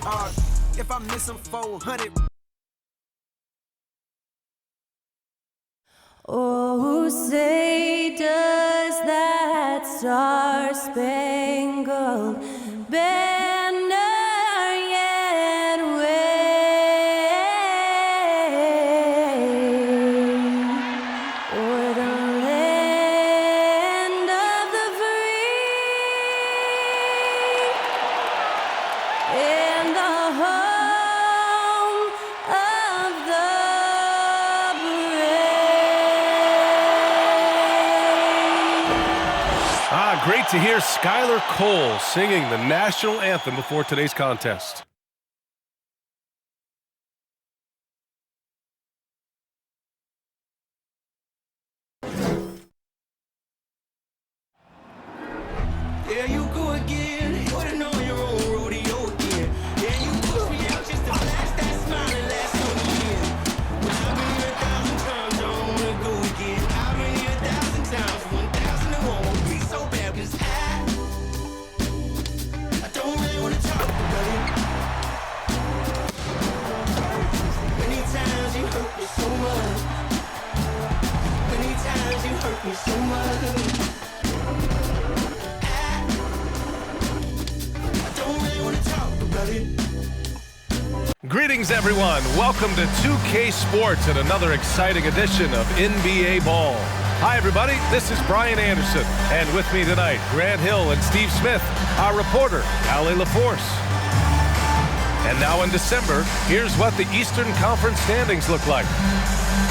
hard. If I miss them 400. Oh, say does that star-spangled banner yet wave o'er the land of the free and the home of the Great to hear Skylar Cole singing the national anthem before today's contest. There you go again. You would've known your own rodeo again. Yeah, you push me out just to flash that smile and last on the end. But I've been here 1,000 times, I don't wanna go again. I've been here 1,000 times, 1,000 it won't be so bad, 'cause I don't really wanna talk about it. Many times you hurt me so much. Many times you hurt me so much. Greetings, everyone. Welcome to 2K Sports and another exciting edition of NBA Ball. Hi, everybody. This is Brian Anderson, and with me tonight, Grant Hill and Steve Smith, our reporter, Allie LaForce. And now in December, here's what the Eastern Conference standings look like.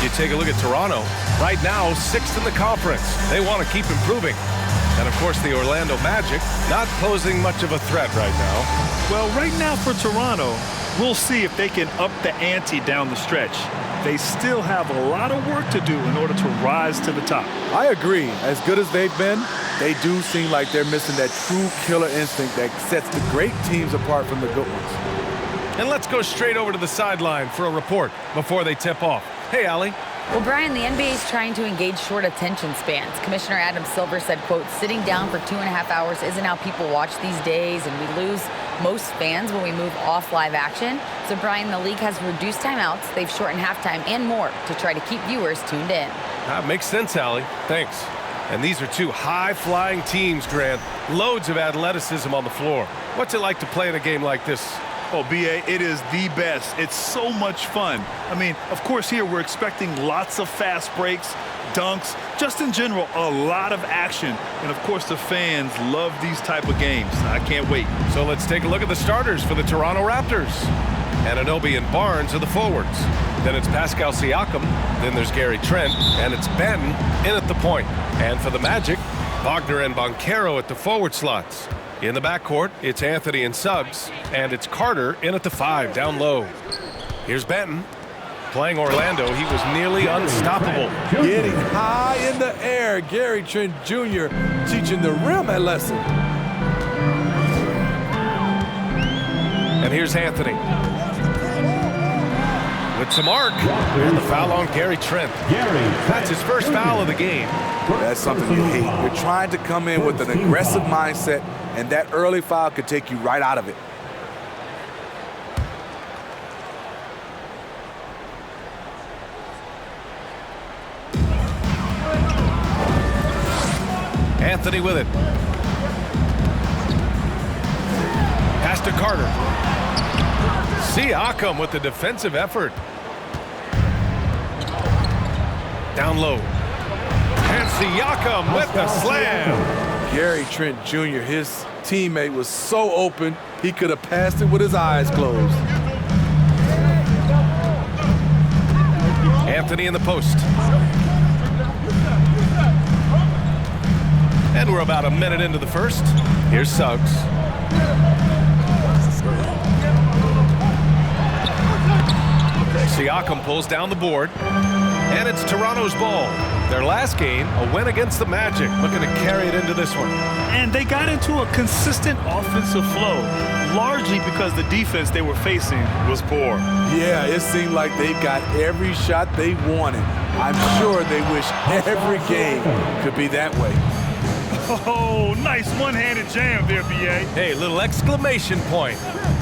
You take a look at Toronto. Right now, 6th in the conference. They want to keep improving. And, of course, the Orlando Magic not posing much of a threat right now. Well, right now for Toronto, we'll see if they can up the ante down the stretch. They still have a lot of work to do in order to rise to the top. I agree. As good as they've been, they do seem like they're missing that true killer instinct that sets the great teams apart from the good ones. And let's go straight over to the sideline for a report before they tip off. Hey, Allie. Well, Brian, the NBA is trying to engage short attention spans. Commissioner Adam Silver said, quote, sitting down for 2.5 hours isn't how people watch these days, and we lose most fans when we move off live action. So, Brian, the league has reduced timeouts. They've shortened halftime and more to try to keep viewers tuned in. That makes sense, Allie. Thanks. And these are two high-flying teams, Grant. Loads of athleticism on the floor. What's it like to play in a game like this? Oh, B.A., it is the best. It's so much fun. I mean, of course, here we're expecting lots of fast breaks, dunks, just in general, a lot of action. And, of course, the fans love these type of games. I can't wait. So let's take a look at the starters for the Toronto Raptors. Anunoby and Barnes are the forwards. Then it's Pascal Siakam. Then there's Gary Trent. And it's Benton in at the point. And for the Magic, Wagner and Banchero at the forward slots. In the backcourt, it's Anthony and Suggs, and it's Carter in at the 5, down low. Here's Benton. Playing Orlando, he was nearly unstoppable. Getting high in the air, Gary Trent Jr. teaching the rim a lesson. And here's Anthony. With some arc, and the foul on Gary Trent. That's his first foul of the game. That's something you hate. You're trying to come in with an aggressive mindset, and that early foul could take you right out of it. Anthony with it. Pass to Carter. Siakam with the defensive effort. Down low. And Siakam with the slam. Gary Trent Jr., his teammate was so open, he could have passed it with his eyes closed. Anthony in the post. And we're about a minute into the first. Here's Suggs. Siakam pulls down the board. And it's Toronto's ball. Their last game, a win against the Magic, looking to carry it into this one. And they got into a consistent offensive flow, largely because the defense they were facing was poor. Yeah, it seemed like they got every shot they wanted. I'm sure they wish every game could be that way. Oh, nice one-handed jam there, B.A. Hey, little exclamation point.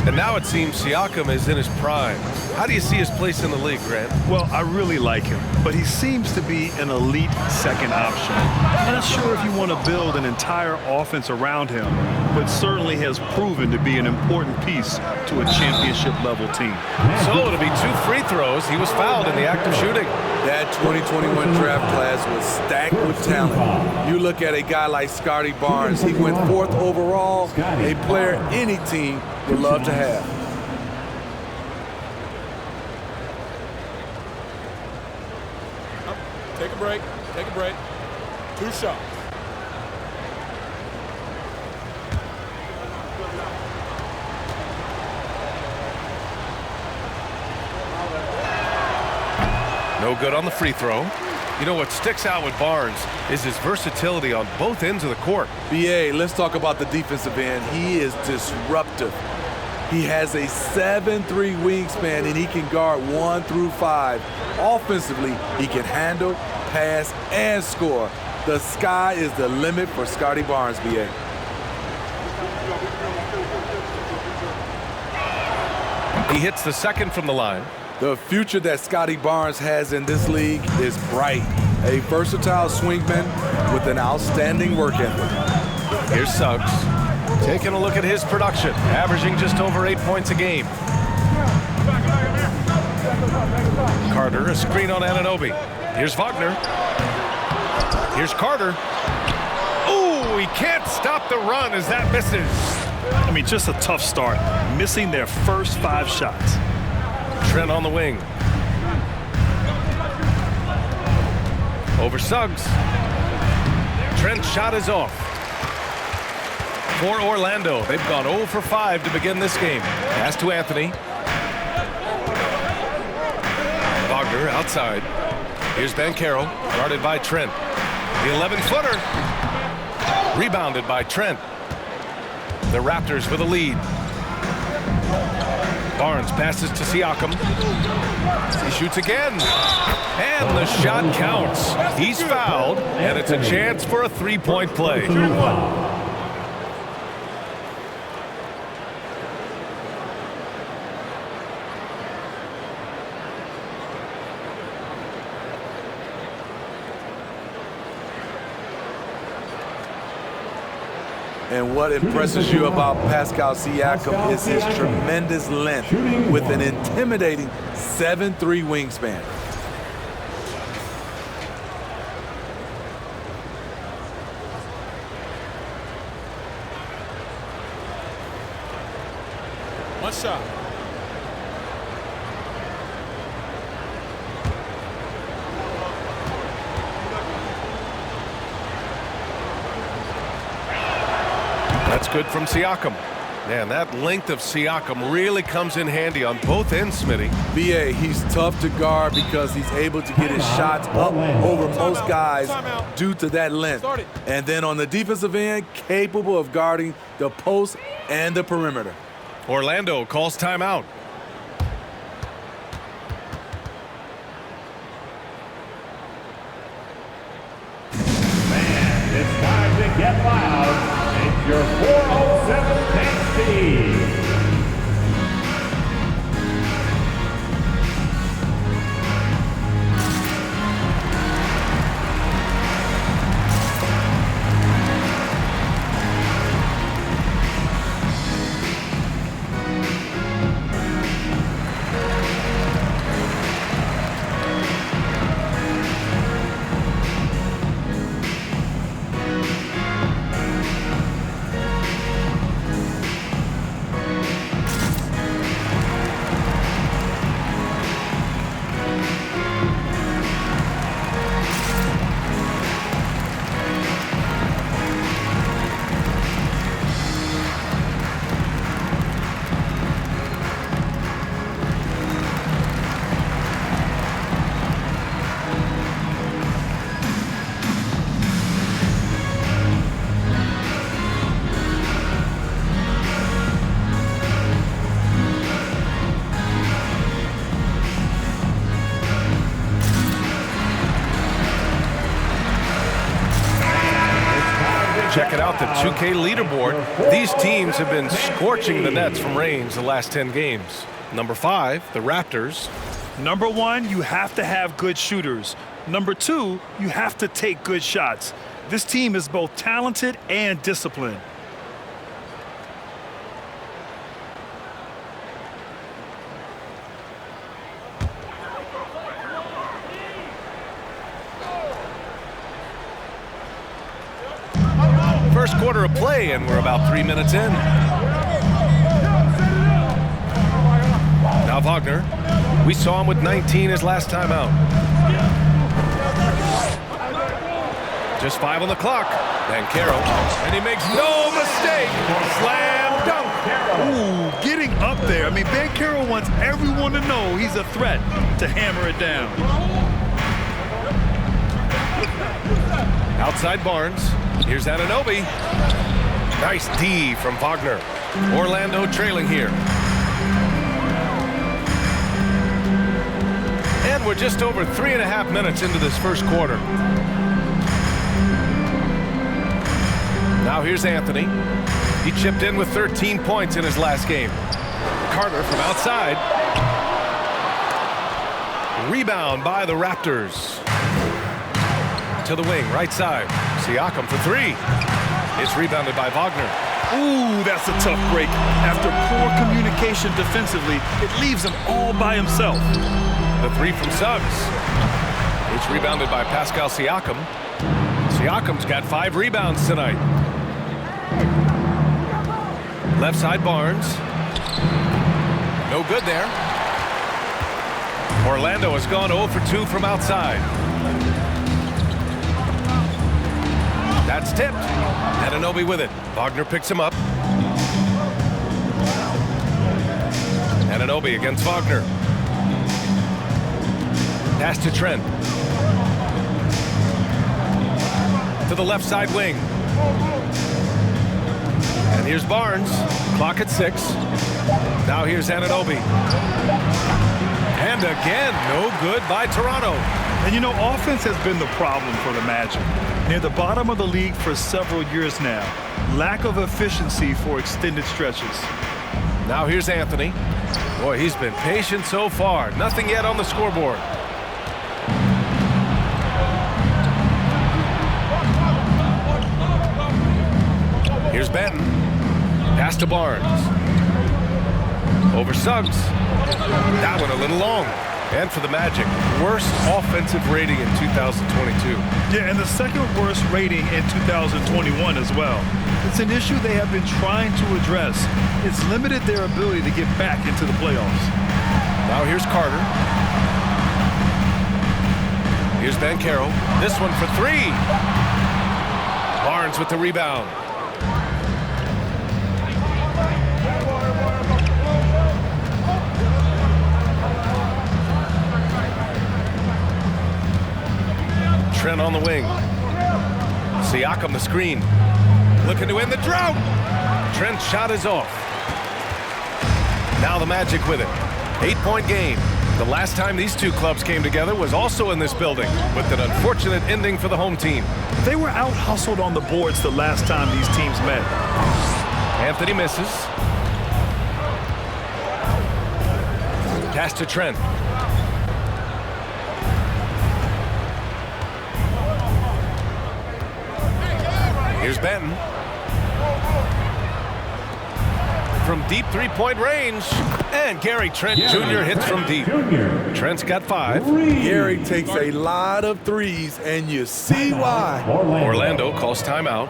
And now it seems Siakam is in his prime. How do you see his place in the league, Grant? Well, I really like him, but he seems to be an elite second option. I'm not sure if you want to build an entire offense around him, but certainly has proven to be an important piece to a championship-level team. So it'll be 2 free throws. He was fouled in the act of shooting. That 2021 draft class was stacked with talent. You look at a guy like Scotty Barnes. He went 4th overall, a player any team would love to have. Take a break. Take a break. 2 shots. No good on the free throw. You know what sticks out with Barnes is his versatility on both ends of the court. BA, let's talk about the defensive end. He is disruptive. He has a 7'3" wingspan, and he can guard 1 through 5. Offensively, he can handle, pass, and score. The sky is the limit for Scotty Barnes, BA. He hits the second from the line. The future that Scotty Barnes has in this league is bright. A versatile swingman with an outstanding work ethic. Here's Suggs. Taking a look at his production, averaging just over 8 points a game. Carter, a screen on Anunoby. Here's Wagner. Here's Carter. Ooh, he can't stop the run as that misses. I mean, just a tough start, missing their first 5 shots. Trent on the wing. Over Suggs. Trent's shot is off. For Orlando, they've gone 0 for 5 to begin this game. Pass to Anthony. Wagner outside. Here's Banchero, guarded by Trent. The 11-footer. Rebounded by Trent. The Raptors with a lead. Barnes passes to Siakam. He shoots again. And the shot counts. He's fouled, and it's a chance for a 3-point play. And what impresses you about Pascal Siakam is his tremendous length with an intimidating 7'3" wingspan. One shot. That's good from Siakam. Man, that length of Siakam really comes in handy on both ends, Smitty. BA, he's tough to guard because he's able to get his shots up over most guys due to that length. And then on the defensive end, capable of guarding the post and the perimeter. Orlando calls timeout. Man, it's time to get loud. It's your 407 paint speed. 2K leaderboard, these teams have been scorching the nets from range the last 10 games. Number 5, the Raptors. Number 1, you have to have good shooters. Number 2, you have to take good shots. This team is both talented and disciplined. First quarter of play, and we're about 3 minutes in. Now Wagner. We saw him with 19 his last time out. Just 5 on the clock. Banchero, and he makes no mistake. Slam dunk. Ooh, getting up there. I mean, Banchero wants everyone to know he's a threat to hammer it down. Outside Barnes. Here's Anunoby. Nice D from Wagner. Orlando trailing here. And we're just over 3.5 minutes into this first quarter. Now here's Anthony. He chipped in with 13 points in his last game. Carter from outside. Rebound by the Raptors. To the wing, right side. Siakam for 3. It's rebounded by Wagner. Ooh, that's a tough break. After poor communication defensively, it leaves him all by himself. The 3 from Suggs. It's rebounded by Pascal Siakam. Siakam's got 5 rebounds tonight. Left side Barnes. No good there. Orlando has gone 0 for 2 from outside. That's tipped. Anunoby with it. Wagner picks him up. Anunoby against Wagner. Pass to Trent. To the left side wing. And here's Barnes. Clock at 6. Now here's Anunoby. And again, no good by Toronto. And you know, offense has been the problem for the Magic. Near the bottom of the league for several years now. Lack of efficiency for extended stretches. Now here's Anthony. Boy, he's been patient so far. Nothing yet on the scoreboard. Here's Benton. Pass to Barnes. Over Suggs. That one a little long. And for the Magic, worst offensive rating in 2022. Yeah, and the second worst rating in 2021 as well. It's an issue they have been trying to address. It's limited their ability to get back into the playoffs. Now here's Carter. Here's Banchero. This one for 3. Barnes with the rebound. Trent on the wing. Siakam the screen. Looking to end the drought. Trent's shot is off. Now the Magic with it. 8-point game. The last time these two clubs came together was also in this building, with an unfortunate ending for the home team. They were out-hustled on the boards the last time these teams met. Anthony misses. Pass to Trent. Here's Benton. From deep 3-point range. And Gary Trent Jr. hits from deep. Trent's got 5. Gary takes a lot of threes, and you see why. Orlando calls timeout.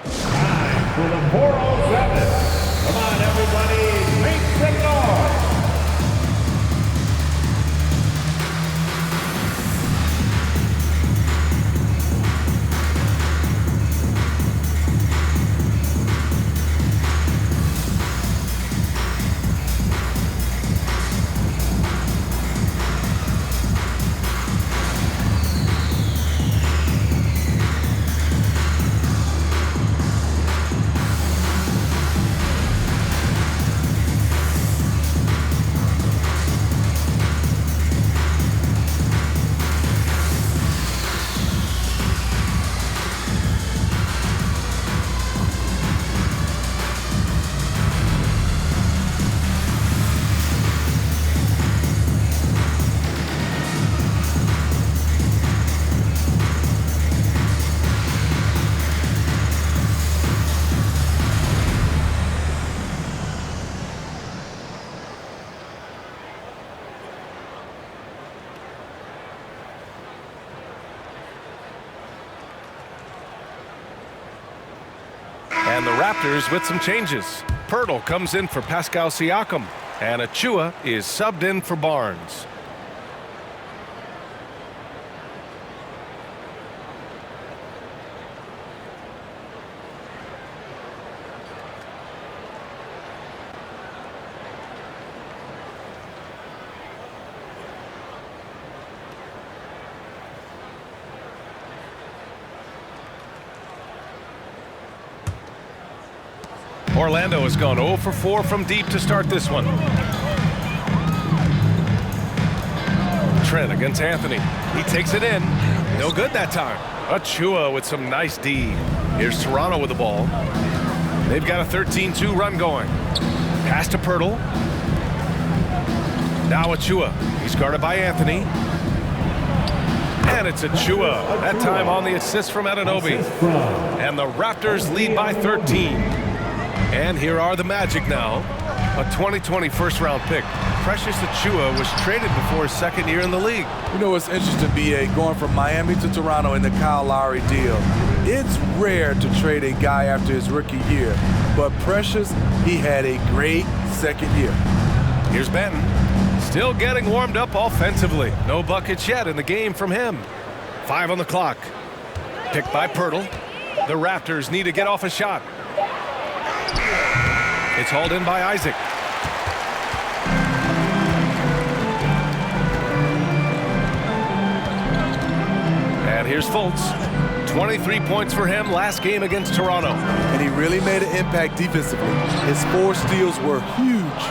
Time for the 407. Come on, everybody, make some noise. And the Raptors with some changes. Pirtle comes in for Pascal Siakam, and Achua is subbed in for Barnes. Orlando has gone 0 for 4 from deep to start this one. Trent against Anthony. He takes it in. No good that time. Achua with some nice D. Here's Toronto with the ball. They've got a 13-2 run going. Pass to Pirtle. Now Achua. He's guarded by Anthony. And it's Achua. That time on the assist from Anunoby. And the Raptors lead by 13. And here are the Magic now. A 2020 first-round pick. Precious Achua was traded before his second year in the league. You know, it's interesting, B.A., going from Miami to Toronto in the Kyle Lowry deal. It's rare to trade a guy after his rookie year, but Precious, he had a great second year. Here's Benton. Still getting warmed up offensively. No buckets yet in the game from him. 5 on the clock. Picked by Pirtle. The Raptors need to get off a shot. It's hauled in by Isaac. And here's Fultz. 23 points for him last game against Toronto. And he really made an impact defensively. His 4 steals were huge.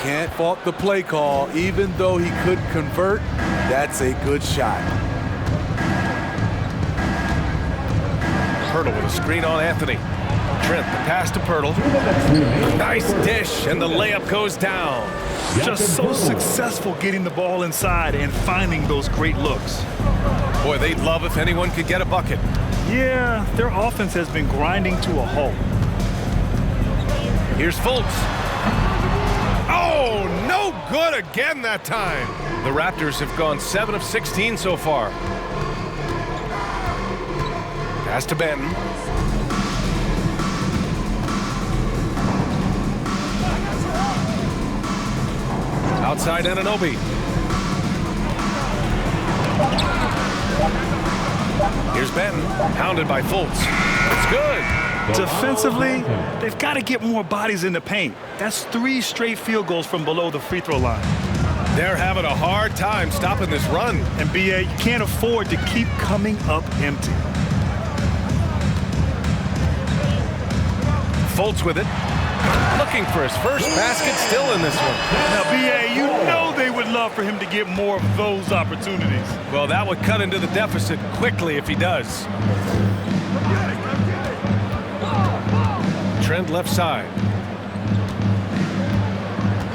Can't fault the play call. Even though he couldn't convert, that's a good shot. Pirtle with a screen on Anthony. Trent, the pass to Pirtle. Nice dish, and the layup goes down. Just so successful getting the ball inside and finding those great looks. Boy, they'd love if anyone could get a bucket. Yeah, their offense has been grinding to a halt. Here's Fultz. Oh, no good again that time. The Raptors have gone 7 of 16 so far. Pass to Benton. Outside Anunoby. Here's Benton, hounded by Fultz. It's good. Defensively, they've got to get more bodies in the paint. That's 3 straight field goals from below the free throw line. They're having a hard time stopping this run. And B.A., you can't afford to keep coming up empty. Fultz with it. Looking for his first basket still in this one. Now, B.A., you know they would love for him to get more of those opportunities. Well, that would cut into the deficit quickly if he does. Trent left side.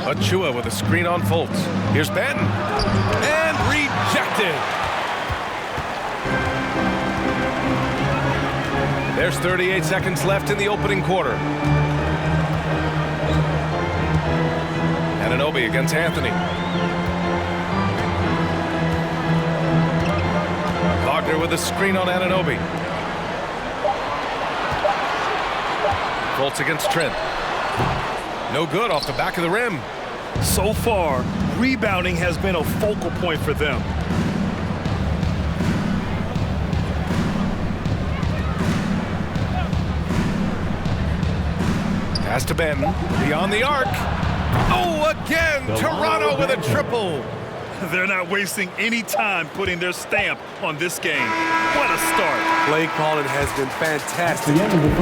Achua with a screen on Fultz. Here's Benton. And rejected. There's 38 seconds left in the opening quarter. Anunoby against Anthony. Wagner with a screen on Anunoby. Fultz against Trent. No good off the back of the rim. So far, rebounding has been a focal point for them. Pass to Benton. Beyond the arc. Oh, again! Toronto with a triple. They're not wasting any time putting their stamp on this game. What a start. Play calling has been fantastic.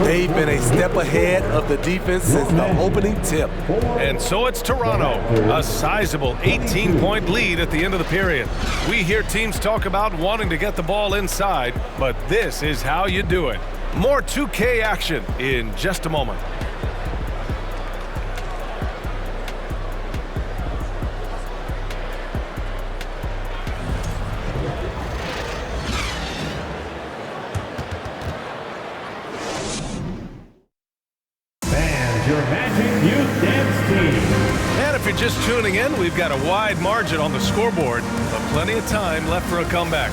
They've been a step ahead of the defense since the opening tip. And so it's Toronto, a sizable 18-point lead at the end of the period. We hear teams talk about wanting to get the ball inside, but this is how you do it. More 2K action in just a moment. Your Magic Youth Dance Team. And if you're just tuning in, we've got a wide margin on the scoreboard, but plenty of time left for a comeback.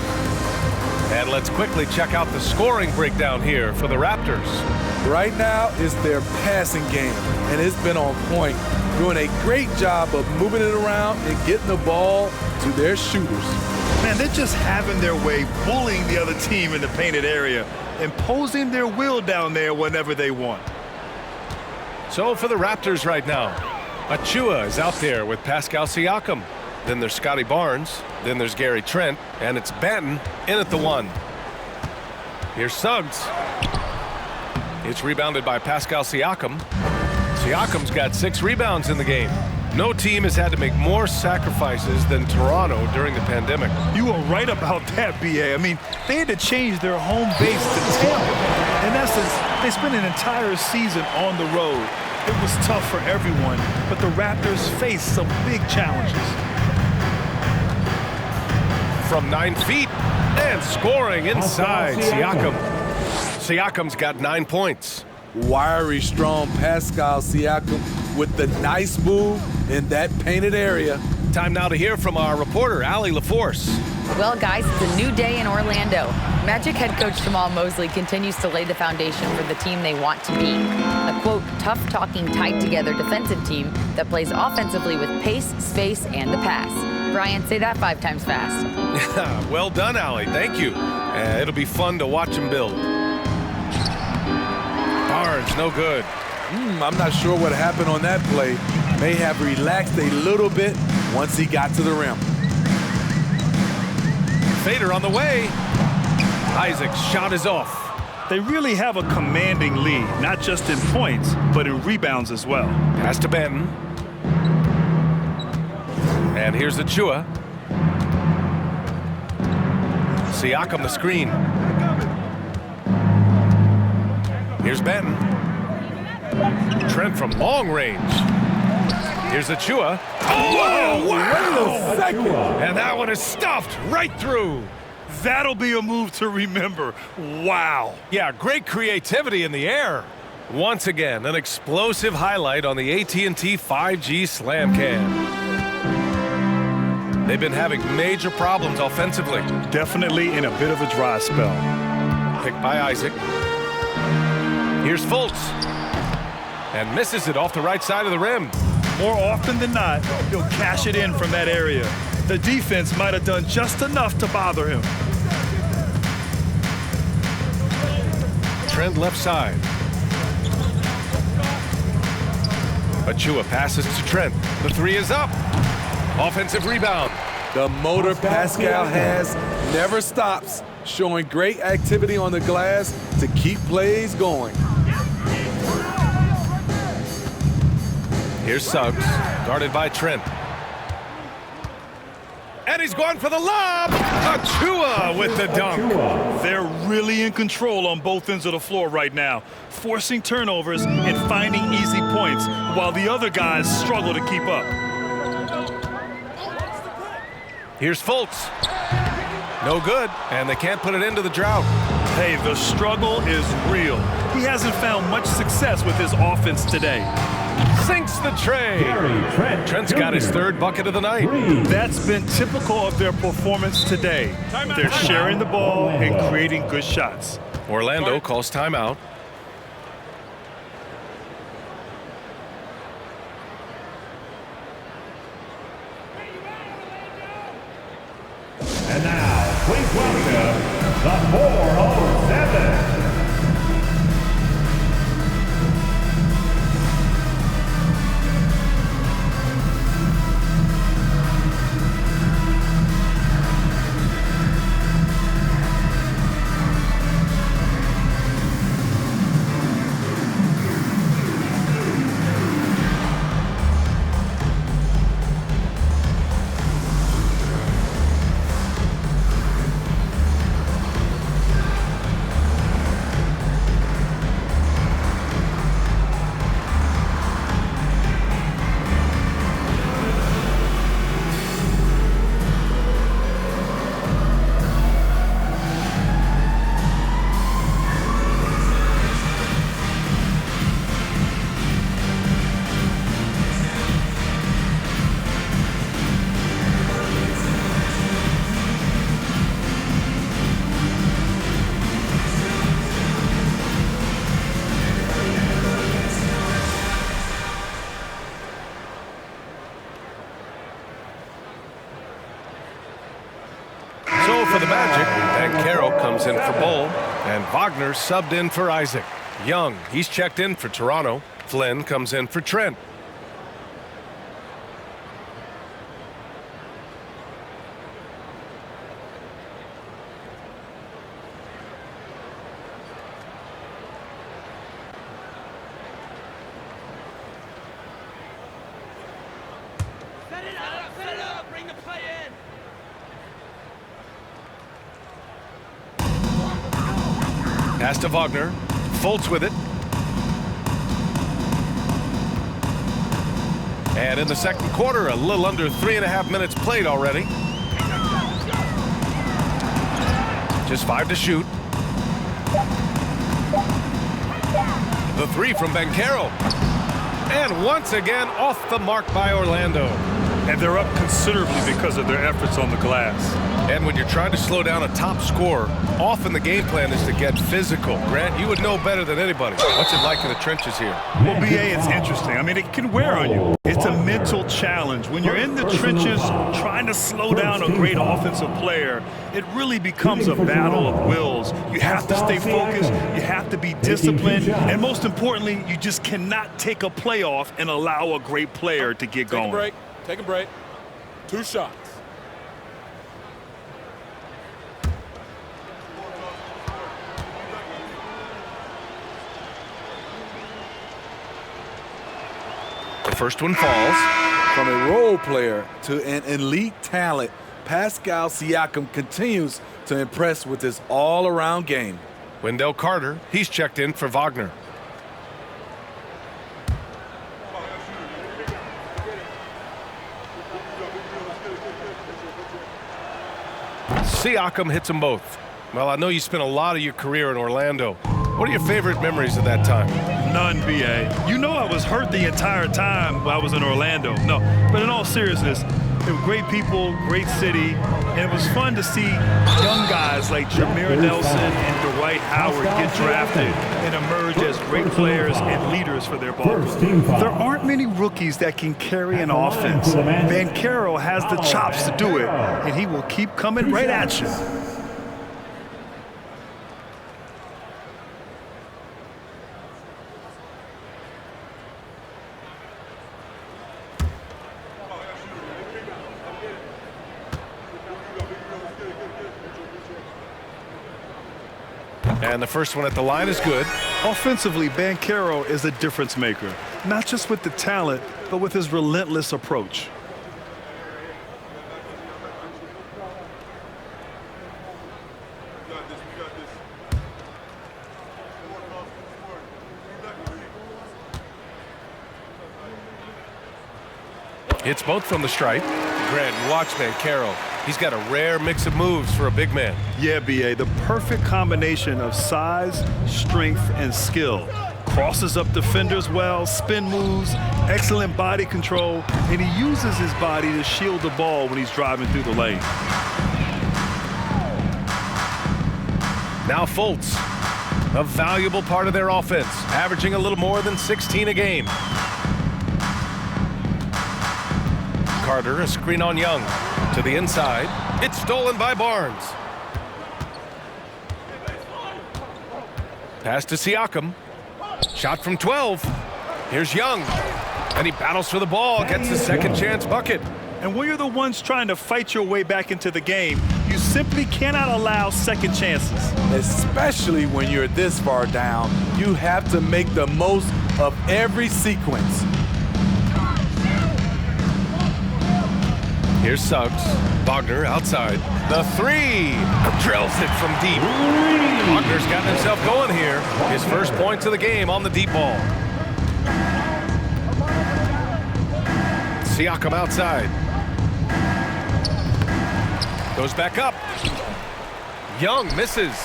And let's quickly check out the scoring breakdown here for the Raptors. Right now, it's their passing game, and it's been on point, doing a great job of moving it around and getting the ball to their shooters. Man, they're just having their way, bullying the other team in the painted area, imposing their will down there whenever they want. So for the Raptors right now, Achua is out there with Pascal Siakam. Then there's Scotty Barnes. Then there's Gary Trent. And it's Banton in at the 1. Here's Suggs. It's rebounded by Pascal Siakam. Siakam's got 6 rebounds in the game. No team has had to make more sacrifices than Toronto during the pandemic. You are right about that, B.A. I mean, they had to change their home base to Tampa. In essence, they spent an entire season on the road. It was tough for everyone, but the Raptors faced some big challenges. From 9 feet and scoring inside Siakam. Siakam's got 9 points. Wiry, strong Pascal Siakam with the nice move in that painted area. Time now to hear from our reporter, Allie LaForce. Well, guys, it's a new day in Orlando. Magic head coach Jamal Mosley continues to lay the foundation for the team they want to be. A, quote, tough-talking, tied-together defensive team that plays offensively with pace, space, and the pass. Brian, say that 5 times fast. Well done, Allie. Thank you. It'll be fun to watch him build. Barnes, no good. I'm not sure what happened on that play. May have relaxed a little bit once he got to the rim. Fader on the way. Isaac's shot is off. They really have a commanding lead, not just in points, but in rebounds as well. Pass to Banton. And here's Achua. Siakam the screen. Here's Banton. Trent from long range. Here's Achua. Oh, wow! And that one is stuffed right through. That'll be a move to remember. Wow. Yeah, great creativity in the air. Once again, an explosive highlight on the AT&T 5G Slam Cam. They've been having major problems offensively. Definitely in a bit of a dry spell. Picked by Isaac. Here's Fultz. And misses it off the right side of the rim. More often than not, he'll cash it in from that area. The defense might have done just enough to bother him. Trent left side. Achua passes to Trent. The 3 is up. Offensive rebound. The motor Pascal has never stops, showing great activity on the glass to keep plays going. Here's Suggs, guarded by Trent. And he's going for the lob. Achua with the dunk. They're really in control on both ends of the floor right now, forcing turnovers and finding easy points while the other guys struggle to keep up. Here's Fultz. No good, and they can't put it into the drought. Hey, the struggle is real. He hasn't found much success with his offense today. Sinks the tray. Trent's got his 3rd bucket of the night. That's been typical of their performance today. They're sharing the ball and creating good shots. Orlando calls timeout. And now, please welcome the 407. Bull, and Wagner subbed in for Isaac. Young, he's checked in for Toronto. Flynn comes in for Trent. Pass to Wagner. Fultz with it. And in the second quarter, a little under 3.5 minutes played already. Just 5 to shoot. The three from Banchero. And once again, off the mark by Orlando. And they're up considerably because of their efforts on the glass. And when you're trying to slow down a top scorer, often the game plan is to get physical. Grant, you would know better than anybody. What's it like in the trenches here? Well, BA, it's interesting. I mean, it can wear on you. It's a mental challenge. When you're in the trenches trying to slow down a great offensive player, it really becomes a battle of wills. You have to stay focused. You have to be disciplined. And most importantly, you just cannot take a play off and allow a great player to get going. Take a break. Take a break. 2 shots. The first one falls. From a role player to an elite talent, Pascal Siakam continues to impress with his all-around game. Wendell Carter, he's checked in for Wagner. Siakam hits them both. Well, I know you spent a lot of your career in Orlando. What are your favorite memories of that time? None, BA. You know I was hurt the entire time while I was in Orlando. No, but in all seriousness, they were great people, great city, and it was fun to see young guys like Jameer Nelson and Dwight Howard get drafted and emerge as great players and leaders for their ball club. There aren't many rookies that can carry an offense. Banchero has the chops to do it, and he will keep coming right at you. And the first one at the line is good. Offensively, Banchero is a difference maker, not just with the talent, but with his relentless approach. Hits both from the stripe. Grant, watch Banchero. He's got a rare mix of moves for a big man. Yeah, BA, the perfect combination of size, strength, and skill. Crosses up defenders well, spin moves, excellent body control, and he uses his body to shield the ball when he's driving through the lane. Now Fultz, a valuable part of their offense, averaging a little more than 16 a game. Carter, a screen on Young. To the inside. It's stolen by Barnes. Pass to Siakam. Shot from 12. Here's Young. And he battles for the ball, gets the second chance bucket. And when you're the ones trying to fight your way back into the game, you simply cannot allow second chances. Especially when you're this far down, you have to make the most of every sequence. Here's Suggs. Wagner outside. The three. Drills it from deep. Wagner's gotten himself going here. His first points of the game on the deep ball. Siakam outside. Goes back up. Young misses.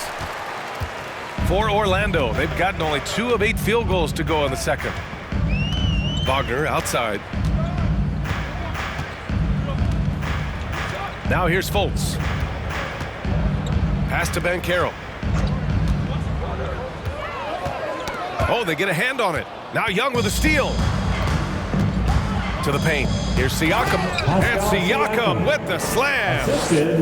For Orlando, they've gotten only 2 of 8 field goals to go in the second. Wagner outside. Now here's Fultz. Pass to Banchero. Oh, they get a hand on it. Now Young with a steal. To the paint. Here's Siakam. And Siakam with the slam.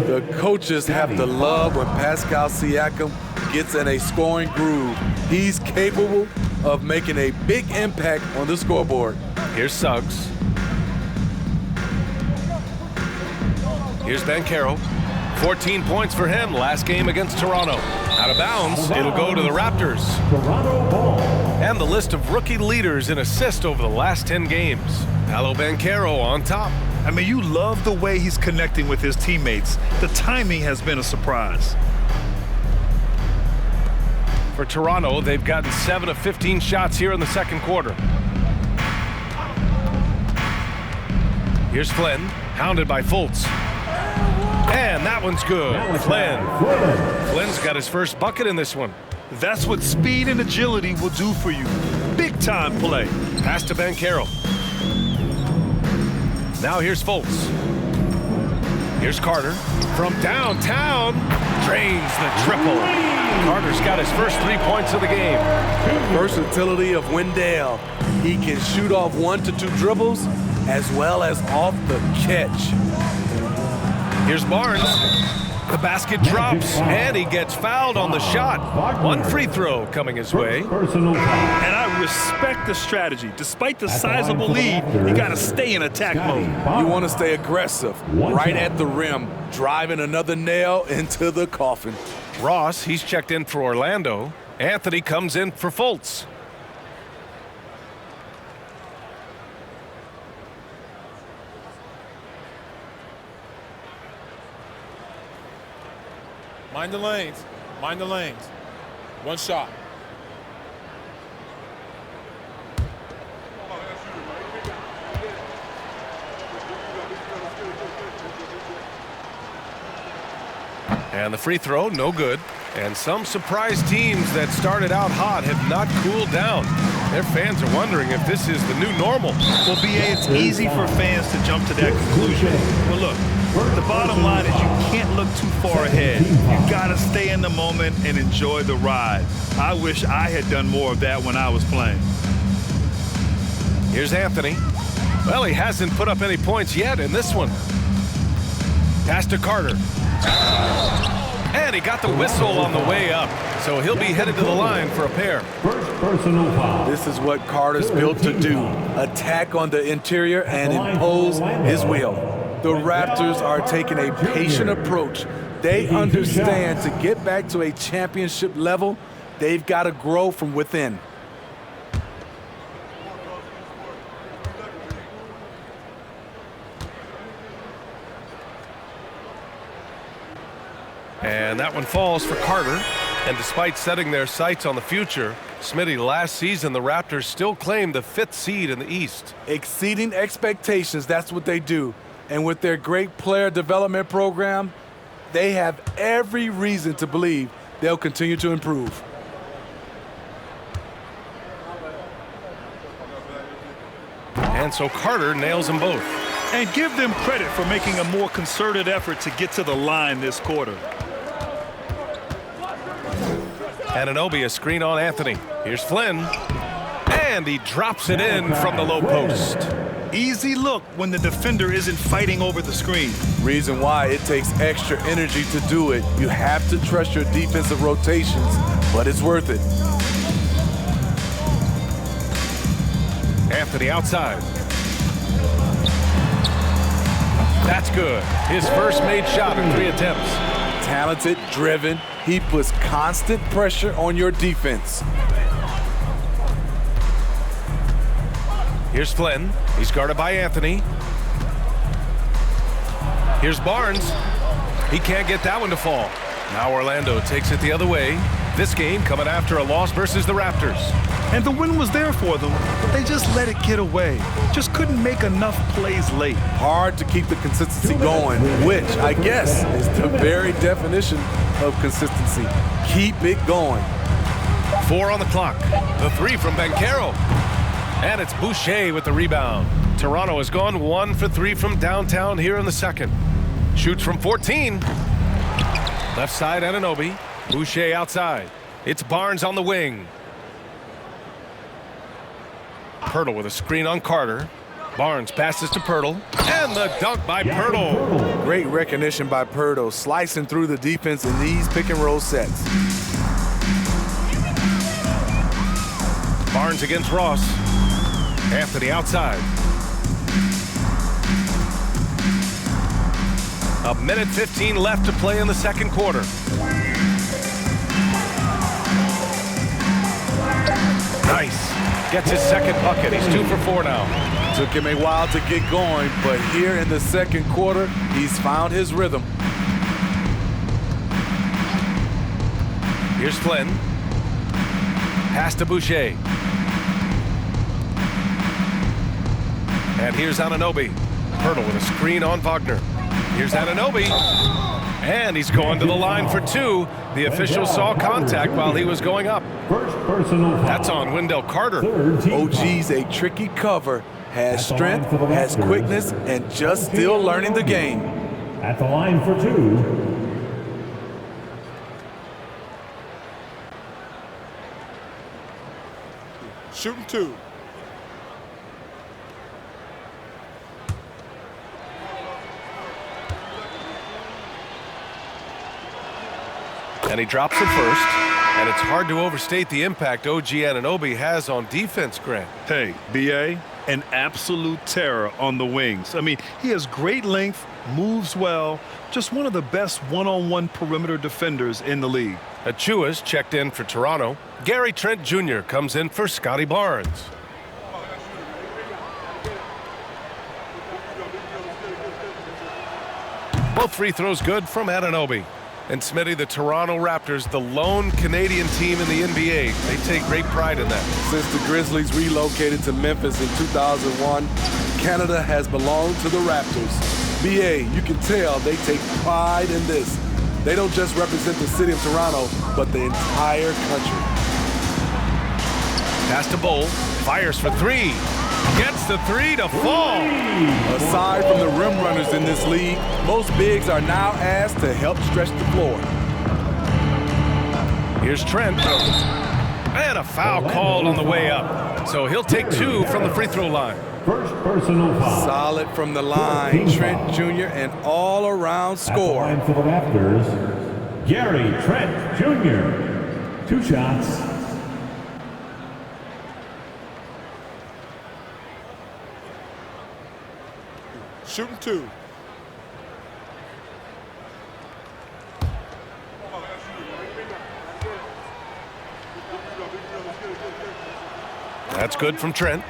The coaches have to love when Pascal Siakam gets in a scoring groove, he's capable of making a big impact on the scoreboard. Here's Suggs. Here's Banchero. 14 points for him last game against Toronto. Out of bounds, it'll go to the Raptors. Toronto ball. And the list of rookie leaders in assists over the last 10 games. Paolo Banchero on top. I mean, you love the way he's connecting with his teammates. The timing has been a surprise. For Toronto, they've gotten 7 of 15 shots here in the second quarter. Here's Flynn, hounded by Fultz. And that one's good. Flynn's got his first bucket in this one. That's what speed and agility will do for you. Big-time play. Pass to Banchero. Now here's Fultz. Here's Carter. From downtown, drains the triple. Carter's got his first 3 points of the game. Versatility of Wendell. He can shoot off 1 to 2 dribbles as well as off the catch. Here's Barnes. The basket drops, and he gets fouled on the shot. One free throw coming his way. Personal foul. And I respect the strategy. Despite the sizable lead, you got to stay in attack mode. You want to stay aggressive, right at the rim, driving another nail into the coffin. Ross, he's checked in for Orlando. Anthony comes in for Fultz. Mind the lanes. Mind the lanes. One shot. And the free throw, no good. And some surprise teams that started out hot have not cooled down. Their fans are wondering if this is the new normal. Well, B.A., it's easy for fans to jump to that conclusion. But look, the bottom line is you can't look too far ahead. You got to stay in the moment and enjoy the ride. I wish I had done more of that when I was playing. Here's Anthony. Well, he hasn't put up any points yet in this one. Pass to Carter. And he got the whistle on the way up, so he'll be headed to the line for a pair. First personal foul. This is what Carter's built to do. Attack on the interior and impose his will. The Raptors are taking a patient approach. They understand to get back to a championship level, they've got to grow from within. And that one falls for Carter. And despite setting their sights on the future, Smitty, last season the Raptors still claimed the 5th seed in the East. Exceeding expectations, that's what they do. And with their great player development program, they have every reason to believe they'll continue to improve. And so Carter nails them both. And give them credit for making a more concerted effort to get to the line this quarter. Anunoby, a screen on Anthony. Here's Flynn. And he drops it in from the low post. Easy look when the defender isn't fighting over the screen. Reason why it takes extra energy to do it. You have to trust your defensive rotations, but it's worth it. Anthony outside. That's good. His first made shot in 3 attempts. Talented, driven, he puts constant pressure on your defense. Here's Flynn. He's guarded by Anthony. Here's Barnes. He can't get that one to fall. Now Orlando takes it the other way. This game coming after a loss versus the Raptors. And the win was there for them, but they just let it get away. Just couldn't make enough plays late. Hard to keep the consistency going, which I guess is the very definition of consistency. Keep it going. 4 on the clock. The 3 from Banchero. And it's Boucher with the rebound. Toronto has gone 1 for 3 from downtown here in the second. Shoots from 14. Left side, Anunoby. Boucher outside. It's Barnes on the wing. Pirtle with a screen on Carter. Barnes passes to Pirtle. And the dunk by Pirtle. Great recognition by Pirtle, slicing through the defense in these pick-and-roll sets. Barnes against Ross. Anthony outside. A minute 15 left to play in the second quarter. Nice. Gets his second bucket. He's 2 for 4 now. Took him a while to get going, but here in the second quarter, he's found his rhythm. Here's Flynn. Pass to Boucher. And here's Anunoby. Hurdle with a screen on Wagner. Here's Anunoby. And he's going to the line for 2. The official saw contact while he was going up. First personal foul. That's on Wendell Carter. OG's a tricky cover, has strength, has quickness, and just still learning the game. At the line for 2. Shooting 2. And he drops it first. And it's hard to overstate the impact OG Anunoby has on defense, Grant. Hey, BA, an absolute terror on the wings. I mean, he has great length, moves well, just one of the best one-on-one perimeter defenders in the league. Achua's checked in for Toronto. Gary Trent Jr. comes in for Scotty Barnes. Both free throws good from Anunoby. And Smitty, the Toronto Raptors, the lone Canadian team in the NBA. They take great pride in that. Since the Grizzlies relocated to Memphis in 2001, Canada has belonged to the Raptors. BA, you can tell they take pride in this. They don't just represent the city of Toronto, but the entire country. Pass to Bowl, fires for 3. Gets the 3 to fall. Aside from the rim runners in this league, most bigs are now asked to help stretch the floor. Here's Trent. And a foul called on the way up. So he'll take 2 from the free throw line. First personal foul. Solid from the line, Trent Jr., an all-around scorer. At the line for the Raptors, Gary Trent Jr. 2 shots. Shooting 2. That's good from Trent.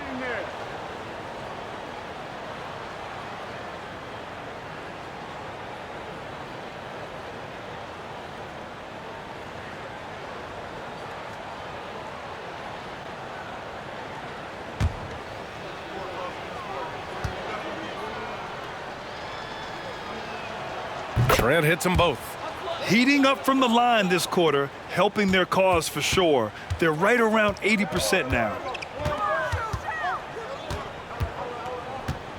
Trent hits them both. Heating up from the line this quarter, helping their cause for sure. They're right around 80% now.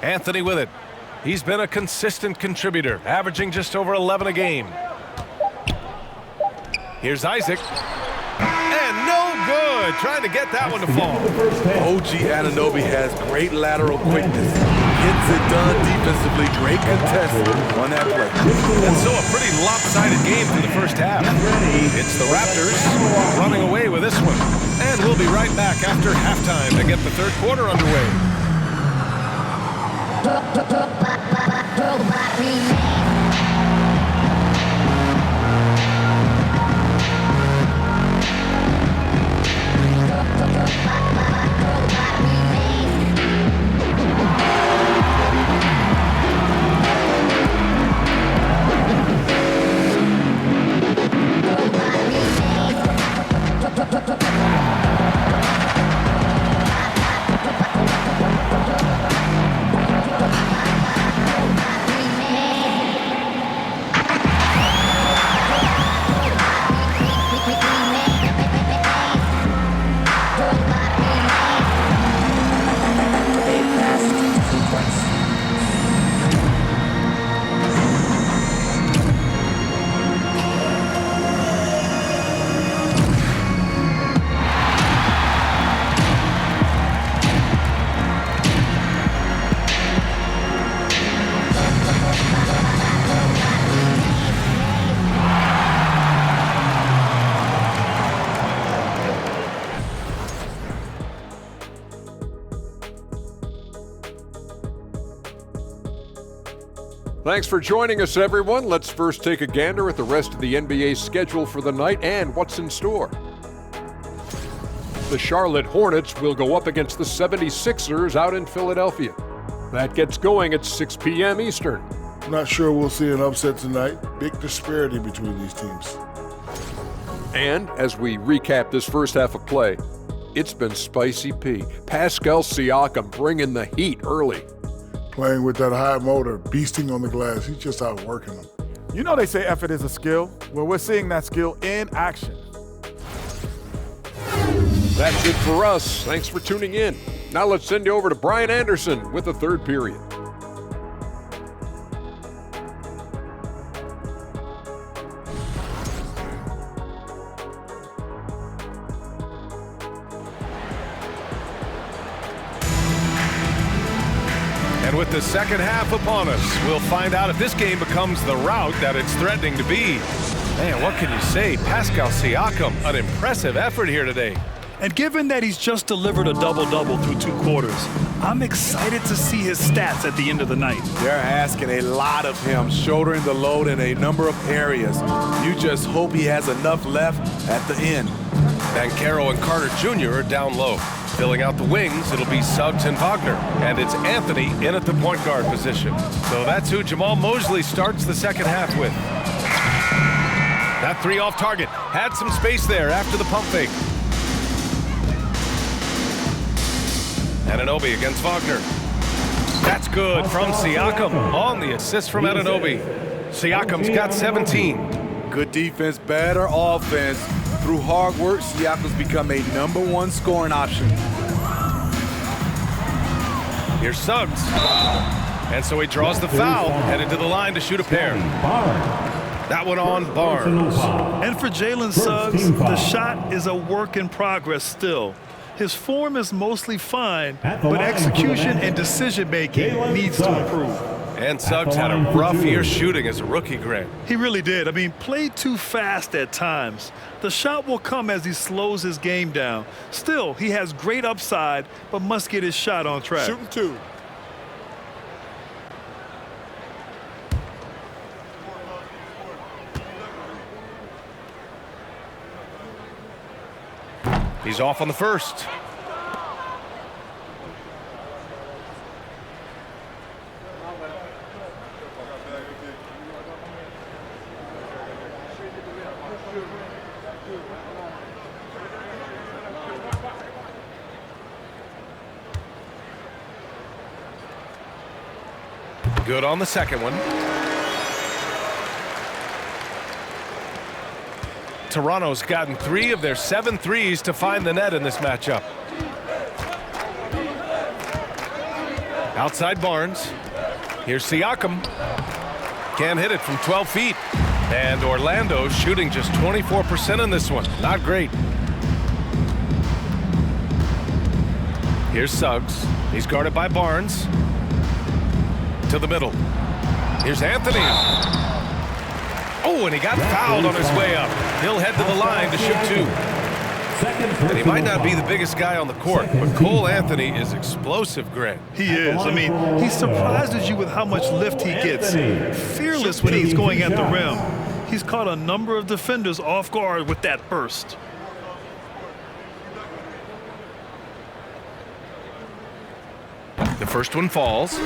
Anthony with it. He's been a consistent contributor, averaging just over 11 a game. Here's Isaac. And no good. Trying to get that one to fall. OG Anunoby has great lateral quickness. Gets it done defensively. Great contested on that play. And so a pretty lopsided game for the first half. It's the Raptors running away with this one. And we'll be right back after halftime to get the third quarter underway. Thanks for joining us, everyone. Let's first take a gander at the rest of the NBA schedule for the night and what's in store. The Charlotte Hornets will go up against the 76ers out in Philadelphia. That gets going at 6 p.m. Eastern. Not sure we'll see an upset tonight. Big disparity between these teams. And as we recap this first half of play, it's been spicy P. Pascal Siakam bringing the heat early. Playing with that high motor, beasting on the glass. He's just outworking them. You know they say effort is a skill. Well, we're seeing that skill in action. That's it for us. Thanks for tuning in. Now let's send you over to Brian Anderson with the third period. And with the second half upon us, we'll find out if this game becomes the rout that it's threatening to be. Man, what can you say? Pascal Siakam, an impressive effort here today. And given that he's just delivered a double-double through 2 quarters, I'm excited to see his stats at the end of the night. They're asking a lot of him, shouldering the load in a number of areas. You just hope he has enough left at the end. Banchero and Carter Jr. are down low. Filling out the wings, it'll be Suggs and Wagner. And it's Anthony in at the point guard position. So that's who Jamal Mosley starts the second half with. That 3 off target. Had some space there after the pump fake. Anunoby against Wagner. That's good from Siakam on the assist from Anunoby. Siakam's got 17. Good defense, better offense. Through hard work, Siakam's become a #1 scoring option. Here's Suggs. And so he draws the foul, headed to the line to shoot a pair. That one on Barnes. And for Jalen Suggs, the shot is a work in progress still. His form is mostly fine, but execution and decision-making needs to improve. And Suggs had a rough year shooting as a rookie, Grant. He really did. I mean, played too fast at times. The shot will come as he slows his game down. Still, he has great upside, but must get his shot on track. Shooting 2. He's off on the first. Good on the second one. Toronto's gotten 3 of their 7 threes to find the net in this matchup. Outside Barnes. Here's Siakam. Can't hit it from 12 feet. And Orlando shooting just 24% in this one. Not great. Here's Suggs. He's guarded by Barnes. To the middle. Here's Anthony. Oh, and he got fouled on his way up. He'll head to the line to shoot 2. And he might not be the biggest guy on the court, but Cole Anthony is explosive, Grant. He is. I mean, he surprises you with how much lift he gets. Fearless when he's going at the rim. He's caught a number of defenders off guard with that burst. The first one falls.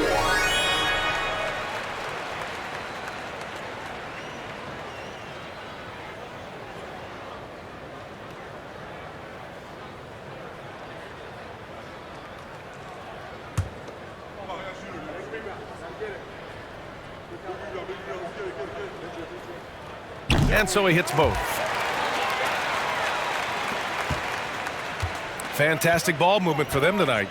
And so he hits both. Fantastic ball movement for them tonight.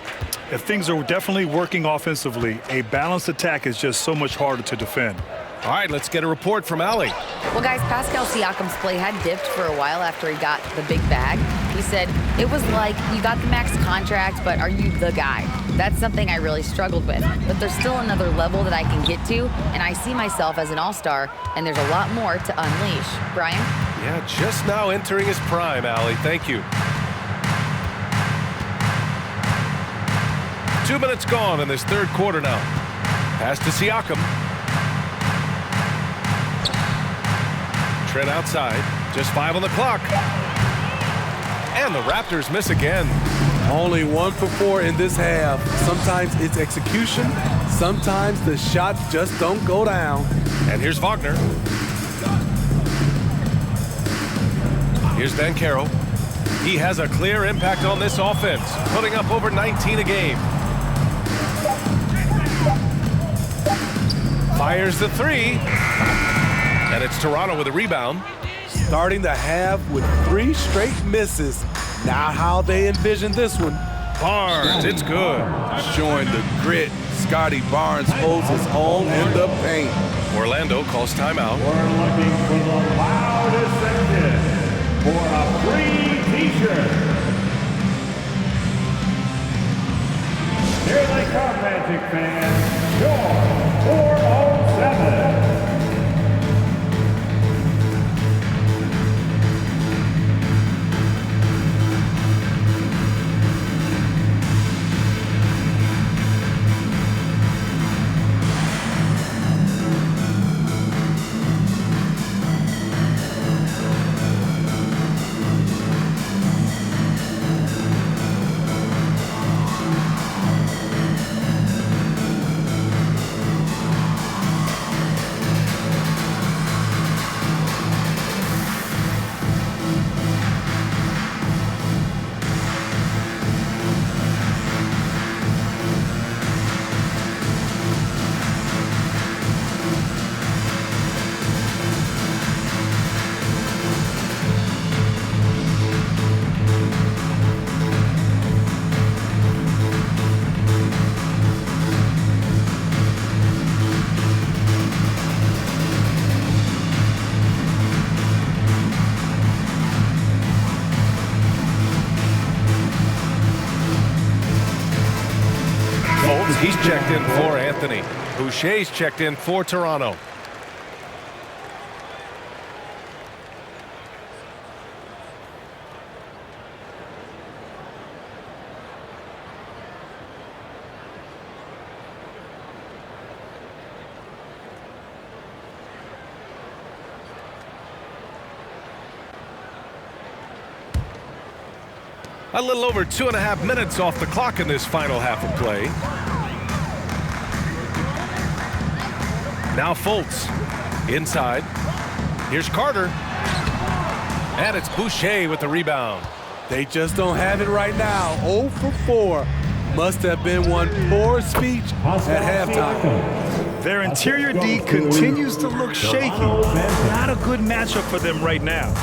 If things are definitely working offensively, a balanced attack is just so much harder to defend. All right, let's get a report from Allie. Well, guys, Pascal Siakam's play had dipped for a while after he got the big bag. He said, it was like, you got the max contract, but are you the guy? That's something I really struggled with. But there's still another level that I can get to, and I see myself as an all-star, and there's a lot more to unleash. Brian? Yeah, just now entering his prime, Allie. Thank you. 2 minutes gone in this third quarter now. Pass to Siakam. Trent outside. Just 5 on the clock. And the Raptors miss again. Only 1 for 4 in this half. Sometimes it's execution. Sometimes the shots just don't go down. And here's Wagner. Here's Banchero. He has a clear impact on this offense, putting up over 19 a game. Fires the 3. And it's Toronto with a rebound. Starting the half with 3 straight misses. Not how they envisioned this one. Barnes, it's good. Showing the grit. Scotty Barnes holds his own in the paint. Orlando calls timeout. We're looking for the loudest section for a free t-shirt. Here they come, Magic fans. Your 407. He's checked in for Anthony. Boucher's checked in for Toronto. A little over 2.5 minutes off the clock in this final half of play. Now Fultz inside. Here's Carter. And it's Boucher with the rebound. They just don't have it right now. 0 for 4. Must have been one poor speech at halftime. Their interior D continues to look shaky. Not a good matchup for them right now.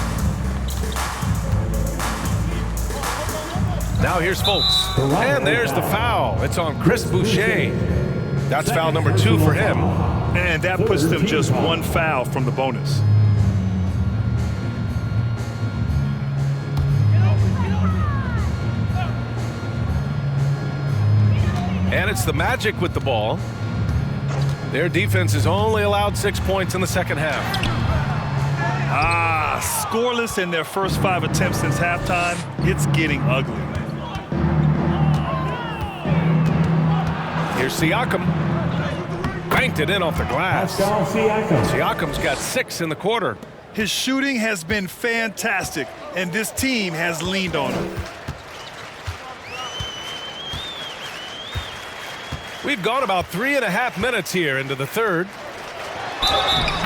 Now here's Fultz. And there's the foul. It's on Chris Boucher. That's foul number 2 for him. And that puts them just 1 foul from the bonus. And it's the Magic with the ball. Their defense has only allowed 6 points in the second half. Scoreless in their first 5 attempts since halftime. It's getting ugly. Here's Siakam. Banked it in off the glass. Siakam's got 6 in the quarter. His shooting has been fantastic, and this team has leaned on him. We've gone about 3.5 minutes here into the third.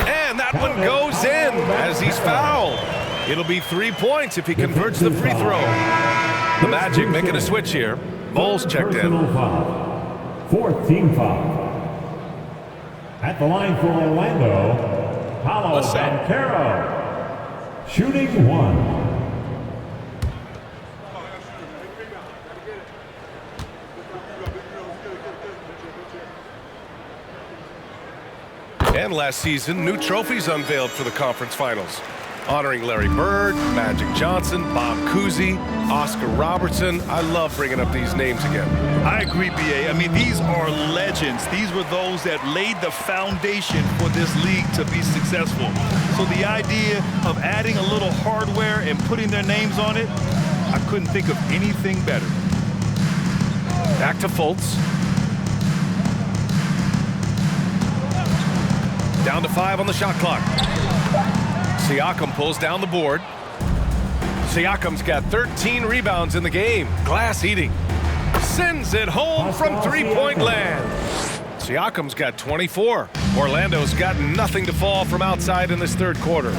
And that one goes in as he's fouled. It'll be 3 points if he converts the free throw. The Magic making a switch here. Moles checked in. 4th team foul. At the line for Orlando, Paolo Banchero. Shooting 1. And last season, new trophies unveiled for the conference finals, honoring Larry Bird, Magic Johnson, Bob Cousy, Oscar Robertson. I love bringing up these names again. I agree, B.A. I mean, these are legends. These were those that laid the foundation for this league to be successful. So the idea of adding a little hardware and putting their names on it, I couldn't think of anything better. Back to Fultz. Down to 5 on the shot clock. Siakam pulls down the board. Siakam's got 13 rebounds in the game. Glass eating. Sends it home from three-point land. Siakam's got 24. Orlando's got nothing to fall from outside in this third quarter.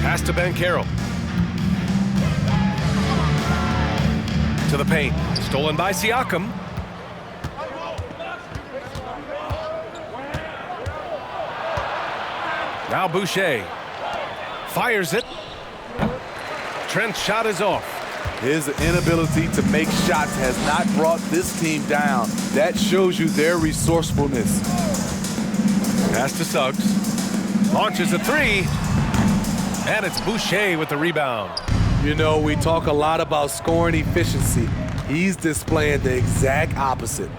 Pass to Banchero. To the paint. Stolen by Siakam. Now Boucher. Fires it. Trent's shot is off. His inability to make shots has not brought this team down. That shows you their resourcefulness. Pass to Suggs. Launches a three. And it's Boucher with the rebound. You know, we talk a lot about scoring efficiency. He's displaying the exact opposite.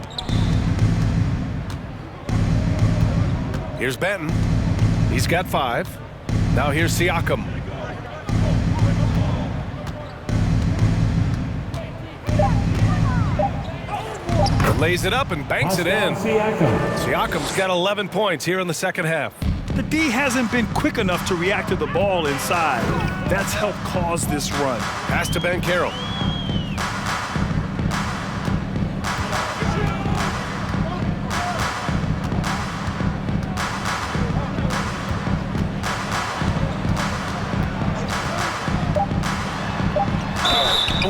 Here's Benton. He's got 5. Now here's Siakam. Lays it up and banks it in. Siakam's got 11 points here in the second half. The D hasn't been quick enough to react to the ball inside. That's helped cause this run. Pass to Banchero.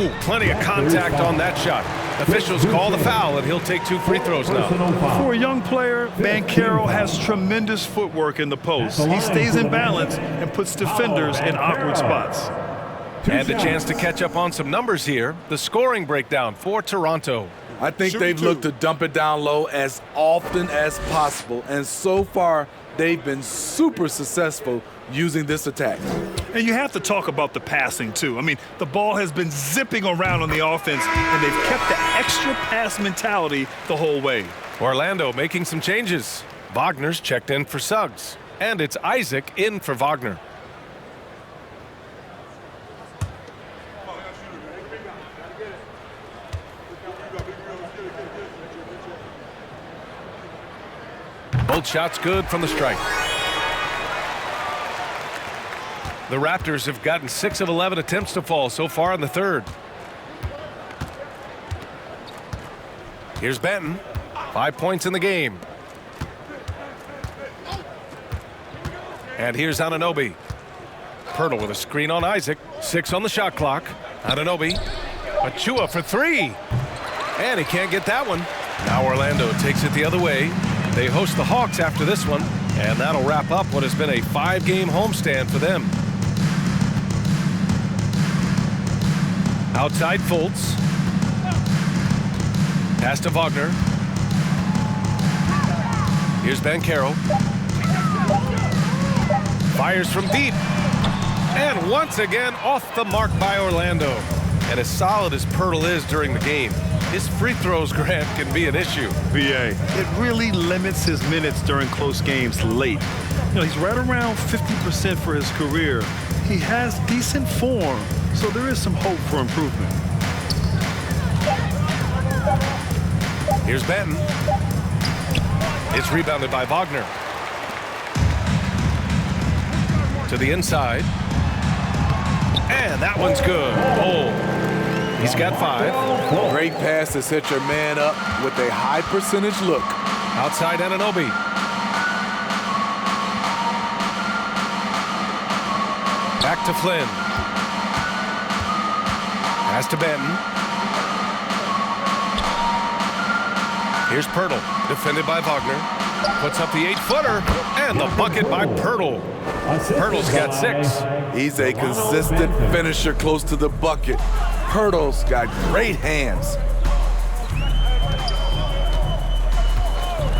Oh, plenty of contact on that shot. Officials call the foul, and he'll take 2 free throws now. For a young player, Banchero has tremendous footwork in the post. He stays in balance and puts defenders in awkward spots. And a chance to catch up on some numbers here. The scoring breakdown for Toronto. I think they've looked to dump it down low as often as possible, and so far they've been super successful using this attack. And you have to talk about the passing, too. I mean, the ball has been zipping around on the offense, and they've kept the extra pass mentality the whole way. Orlando making some changes. Wagner's checked in for Suggs. And it's Isaac in for Wagner. Both shots good from the strike. The Raptors have gotten 6 of 11 attempts to fall so far in the third. Here's Benton. 5 points in the game. And here's Anunoby. Pirtle with a screen on Isaac. 6 on the shot clock. Anunoby. Achua for 3. And he can't get that one. Now Orlando takes it the other way. They host the Hawks after this one. And that'll wrap up what has been a 5-game homestand for them. Outside Fultz. Pass to Wagner. Here's Banchero. Fires from deep. And once again off the mark by Orlando. And as solid as Pirtle is during the game, his free throws, Grant, can be an issue. VA. It really limits his minutes during close games late. You know, he's right around 50% for his career. He has decent form, so there is some hope for improvement. Here's Benton. It's rebounded by Wagner. To the inside. And that one's good. Oh, he's got 5. Great pass to set your man up with a high percentage look. Outside Anunoby. Back to Flynn. Pass to Benton. Here's Pirtle, defended by Wagner. Puts up the 8-footer, and the bucket by Pirtle. Pirtle's got 6. He's a consistent finisher close to the bucket. Pirtle's got great hands.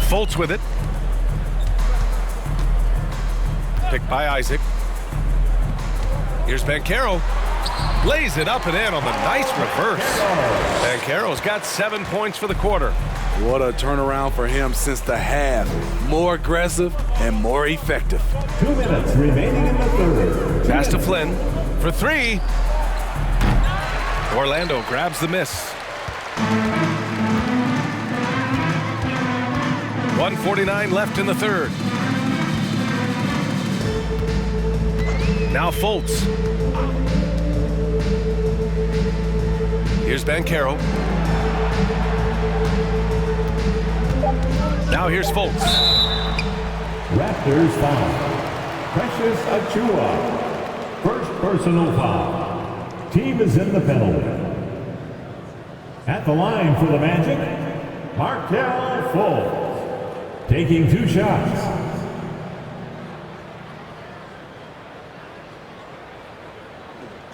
Fultz with it. Picked by Isaac. Here's Banchero. Lays it up and in on the nice reverse. Banchero's got 7 points for the quarter. What a turnaround for him since the half. More aggressive and more effective. 2 minutes remaining in the third. Pass to Flynn for 3. Orlando grabs the miss. 1:49 left in the third. Now Fultz. Here's Banchero. Now here's Fultz. Raptors foul. Precious Achiuwa. First personal foul. Team is in the penalty. At the line for the Magic, Markelle Fultz. Taking 2 shots.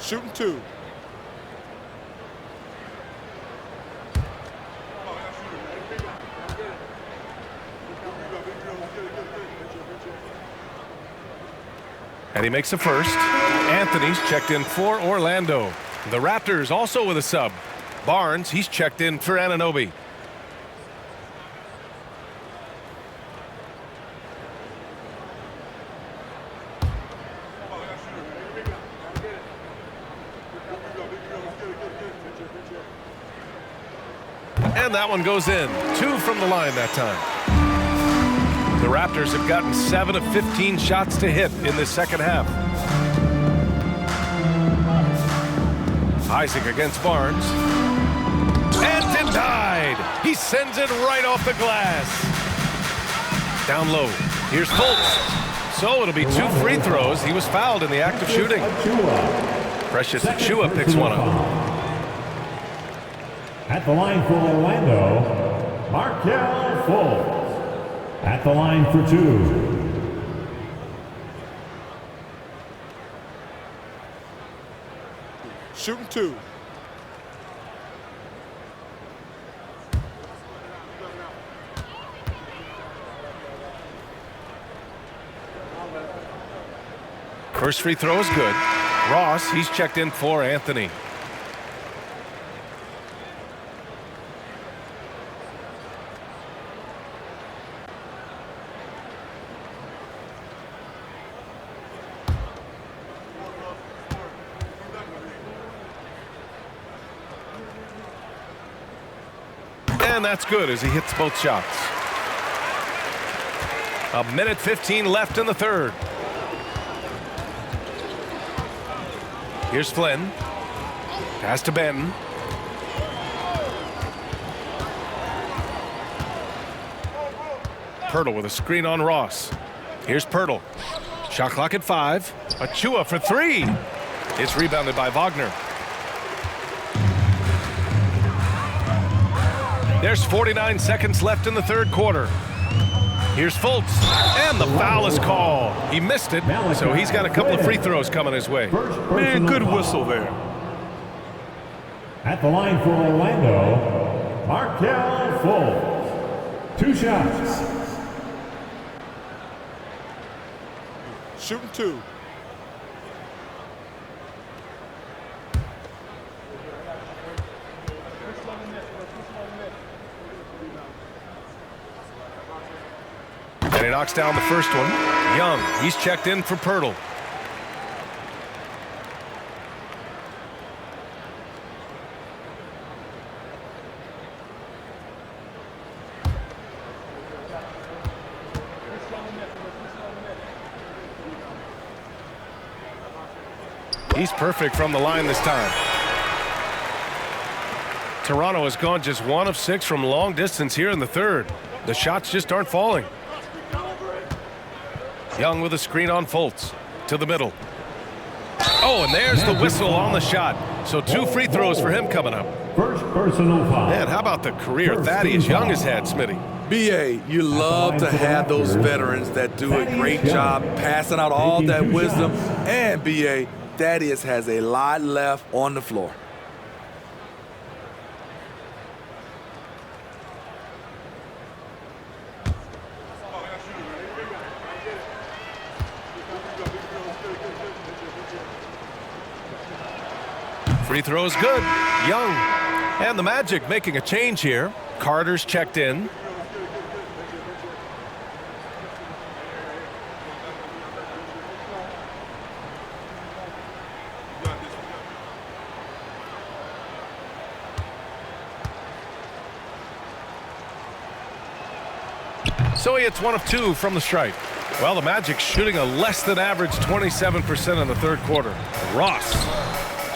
Shooting 2. And he makes a first. Anthony's checked in for Orlando. The Raptors also with a sub. Barnes, he's checked in for Anunoby. And that one goes in. 2 from the line that time. The Raptors have gotten 7 of 15 shots to hit in this second half. Isaac against Barnes. And denied. He sends it right off the glass. Down low. Here's Fultz. So it'll be 2 free throws. He was fouled in the act of shooting. Precious Achiuwa picks one up. At the line for Orlando, Markelle Fultz. At the line for 2. Shooting 2. First free throw is good. Ross, he's checked in for Anthony. And that's good as he hits both shots. 1:15 left in the third. Here's Flynn. Pass to Benton. Pirtle with a screen on Ross. Here's Pirtle. Shot clock at 5. Achiuwa for 3. It's rebounded by Wagner. There's 49 seconds left in the third quarter. Here's Fultz, and the foul is called. He missed it, so he's got a couple of free throws coming his way. Man, good whistle there. At the line for Orlando, Markelle Fultz. 2 shots. Shooting 2. And he knocks down the first one. Young, he's checked in for Pirtle. He's perfect from the line this time. Toronto has gone just 1 of 6 from long distance here in the third. The shots just aren't falling. Young with a screen on Fultz. To the middle. Oh, and there's the whistle on the shot. So 2 free throws for him coming up. First personal foul. Man, how about the career Thaddeus Young has had, Smitty? BA, you love to have those veterans that do a great job passing out all that wisdom. And BA, Thaddeus has a lot left on the floor. Free throw is good. Young. And the Magic making a change here. Carter's checked in. So he hits 1 of 2 from the stripe. Well, the Magic shooting a less than average 27% in the third quarter. Ross.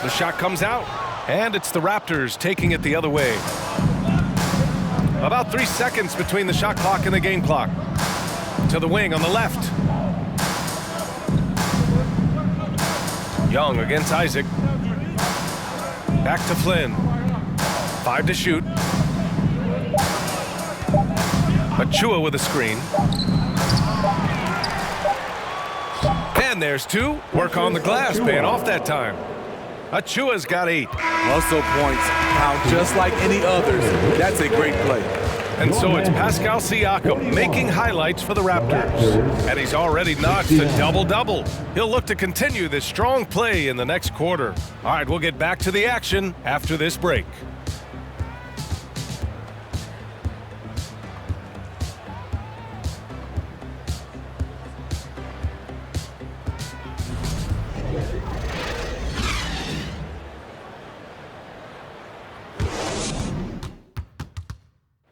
The shot comes out, and it's the Raptors taking it the other way. About 3 seconds between the shot clock and the game clock. To the wing on the left. Young against Isaac. Back to Flynn. 5 to shoot. Achua with a screen. And there's 2. Work on the glass, paying off that time. Achua's got 8. Muscle points count just like any others. That's a great play. And so it's Pascal Siakam making highlights for the Raptors. And he's already notched a double-double. He'll look to continue this strong play in the next quarter. All right, we'll get back to the action after this break.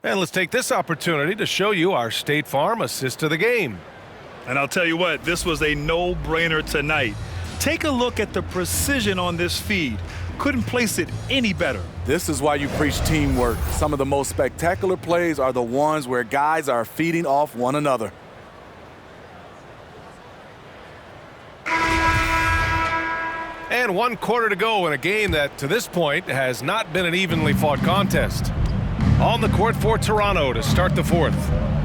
And let's take this opportunity to show you our State Farm assist to the game. And I'll tell you what, this was a no-brainer tonight. Take a look at the precision on this feed. Couldn't place it any better. This is why you preach teamwork. Some of the most spectacular plays are the ones where guys are feeding off one another. And 1 quarter to go in a game that, to this point, has not been an evenly fought contest. On the court for Toronto to start the fourth.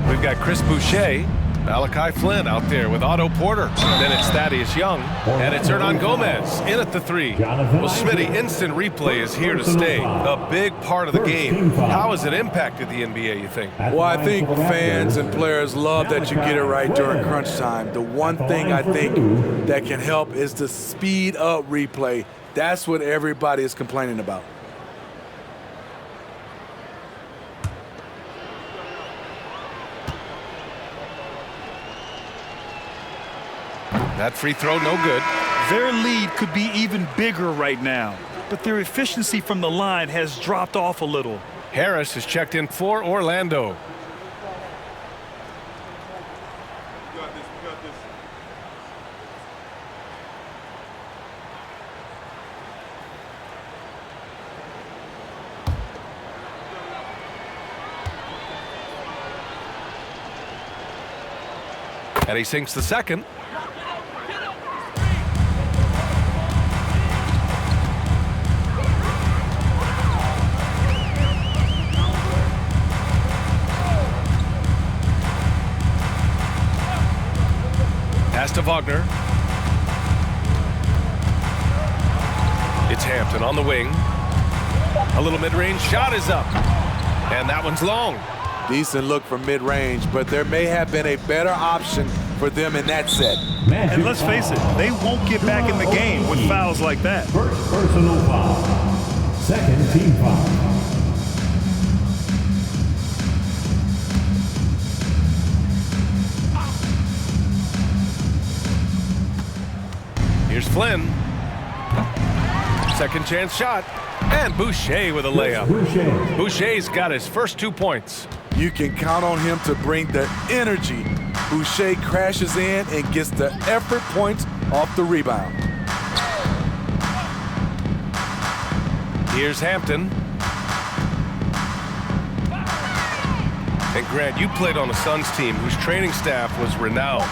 We've got Chris Boucher, Malachi Flynn out there with Otto Porter. Then it's Thaddeus Young, and it's Hernan Gomez in at the 3. Well, Smitty, instant replay is here to stay. A big part of the game. How has it impacted the NBA, you think? Well, I think fans and players love that you get it right during crunch time. The one thing I think that can help is to speed up replay. That's what everybody is complaining about. That free throw, no good. Their lead could be even bigger right now, but their efficiency from the line has dropped off a little. Harris is checked in for Orlando. And he sinks the second. Pass to Wagner. It's Hampton on the wing. A little mid-range shot is up. And that one's long. Decent look from mid-range, but there may have been a better option for them in that set. And let's face it, they won't get back in the game with fouls like that. First personal foul. Second team foul. Here's Flynn. Second chance shot. And Boucher with a layup. Boucher's got his first 2 points. You can count on him to bring the energy. Boucher crashes in and gets the effort points off the rebound. Here's Hampton. And Grant, you played on a Suns team whose training staff was renowned.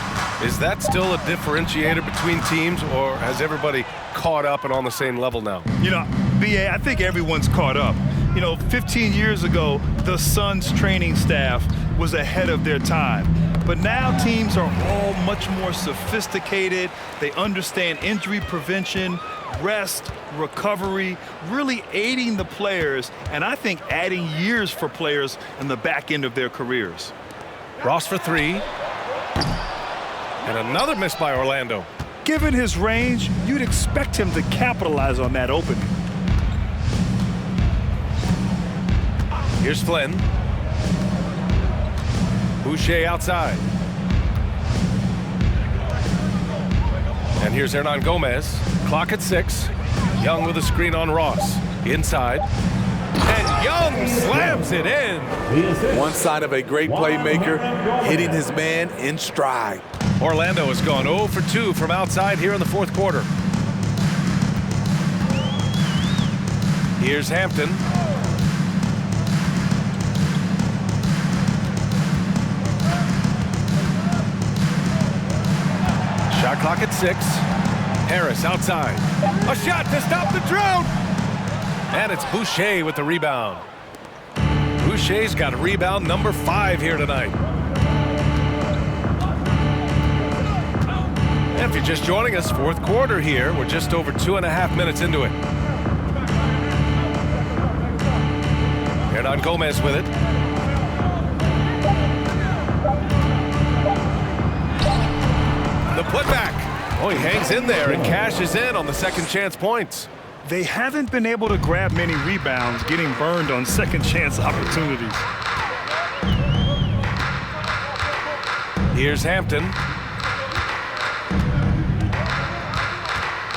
Is that still a differentiator between teams, or has everybody caught up and on the same level now? You know, BA, I think everyone's caught up. You know, 15 years ago, the Suns training staff was ahead of their time. But now teams are all much more sophisticated. They understand injury prevention, rest, recovery, really aiding the players, and I think adding years for players in the back end of their careers. Ross for 3. And another miss by Orlando. Given his range, you'd expect him to capitalize on that opening. Here's Flynn. Boucher outside. And here's Hernan Gomez. Clock at 6. Young with a screen on Ross. Inside. And Young slams it in. One side of a great playmaker, hitting his man in stride. Orlando has gone 0 for 2 from outside here in the fourth quarter. Here's Hampton. Shot clock at 6. Harris outside. A shot to stop the drought. And it's Boucher with the rebound. Boucher's got rebound number 5 here tonight. And if you're just joining us, fourth quarter here. We're just over 2.5 minutes into it. Hernan Gomez with it. The putback. Oh, he hangs in there and cashes in on the second chance points. They haven't been able to grab many rebounds, getting burned on second chance opportunities. Here's Hampton.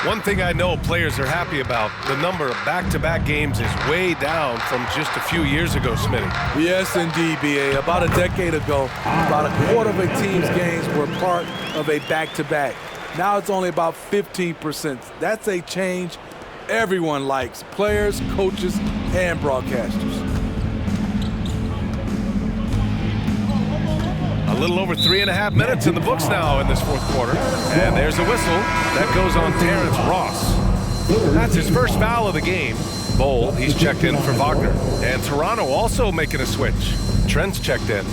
One thing I know players are happy about, the number of back-to-back games is way down from just a few years ago, Smitty. Yes, indeed, B.A. About a decade ago, about a quarter of a team's games were part of a back-to-back. Now it's only about 15%. That's a change everyone likes, players, coaches, and broadcasters. A little over 3.5 minutes in the books now in this fourth quarter. And there's a whistle. That goes on Terrence Ross. That's his first foul of the game. Bowl, he's checked in for Wagner. And Toronto also making a switch. Trent's checked in.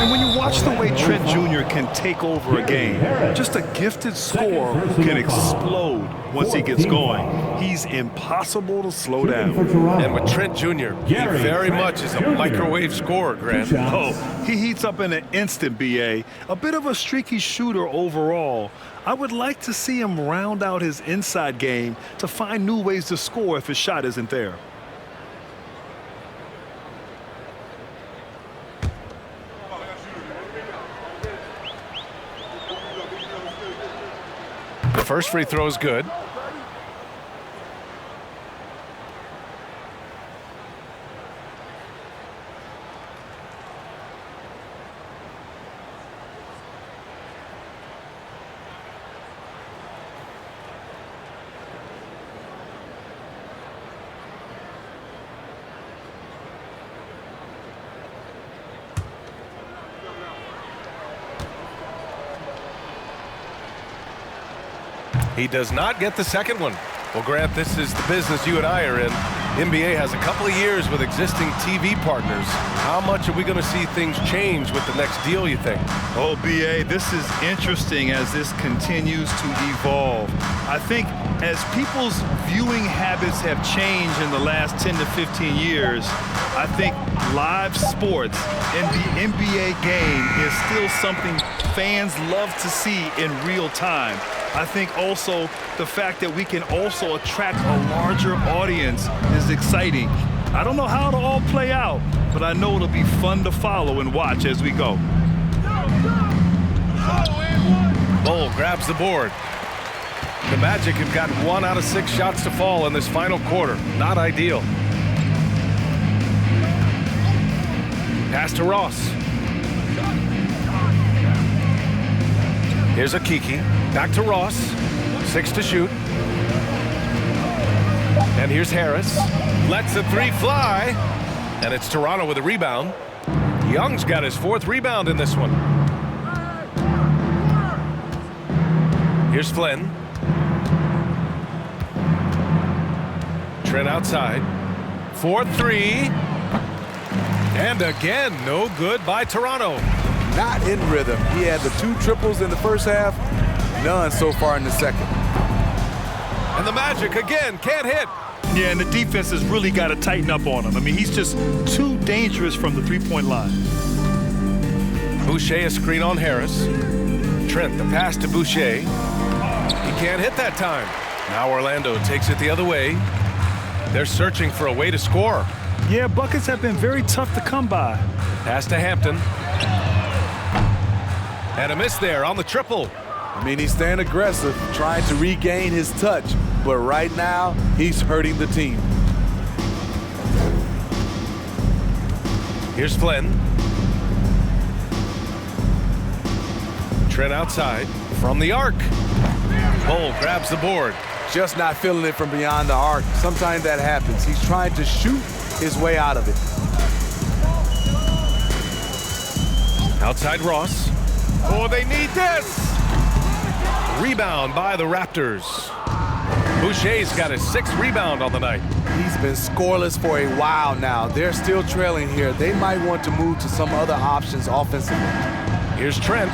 And when you watch the way Trent Jr. can take over a game, just a gifted scorer who can explode once he gets going. He's impossible to slow down. And with Trent Jr., he very much is a microwave scorer, Grant. Oh, he heats up in an instant, B.A. A bit of a streaky shooter overall. I would like to see him round out his inside game to find new ways to score if his shot isn't there. The first free throw is good. He does not get the second one. Well, Grant, this is the business you and I are in. NBA has a couple of years with existing TV partners. How much are we going to see things change with the next deal, you think? Oh, B.A., this is interesting as this continues to evolve. I think as people's viewing habits have changed in the last 10 to 15 years, I think live sports and the NBA game is still something fans love to see in real time. I think also the fact that we can also attract a larger audience is exciting. I don't know how it'll all play out, but I know it'll be fun to follow and watch as we go. Bull grabs the board. The Magic have got 1 out of 6 shots to fall in this final quarter. Not ideal. Pass to Ross. Here's a Kiki. Back to Ross. 6 to shoot. And here's Harris. Lets the 3 fly. And it's Toronto with a rebound. Young's got his 4th rebound in this one. Here's Flynn. Trent outside. 4-3. And again, no good by Toronto. Not in rhythm. He had the 2 triples in the first half, none so far in the second. And the Magic again can't hit. Yeah, and the defense has really got to tighten up on him. I mean, he's just too dangerous from the three-point line. Boucher a screen on Harris. Trent the pass to Boucher. He can't hit that time. Now Orlando takes it the other way. They're searching for a way to score. Yeah, buckets have been very tough to come by. Pass to Hampton. And a miss there on the triple. I mean, he's staying aggressive, trying to regain his touch. But right now, he's hurting the team. Here's Flynn. Trent outside from the arc. Bull grabs the board. Just not feeling it from beyond the arc. Sometimes that happens. He's trying to shoot his way out of it. Outside Ross. Oh, they need this! Rebound by the Raptors. Boucher's got his 6th rebound on the night. He's been scoreless for a while now. They're still trailing here. They might want to move to some other options offensively. Here's Trent.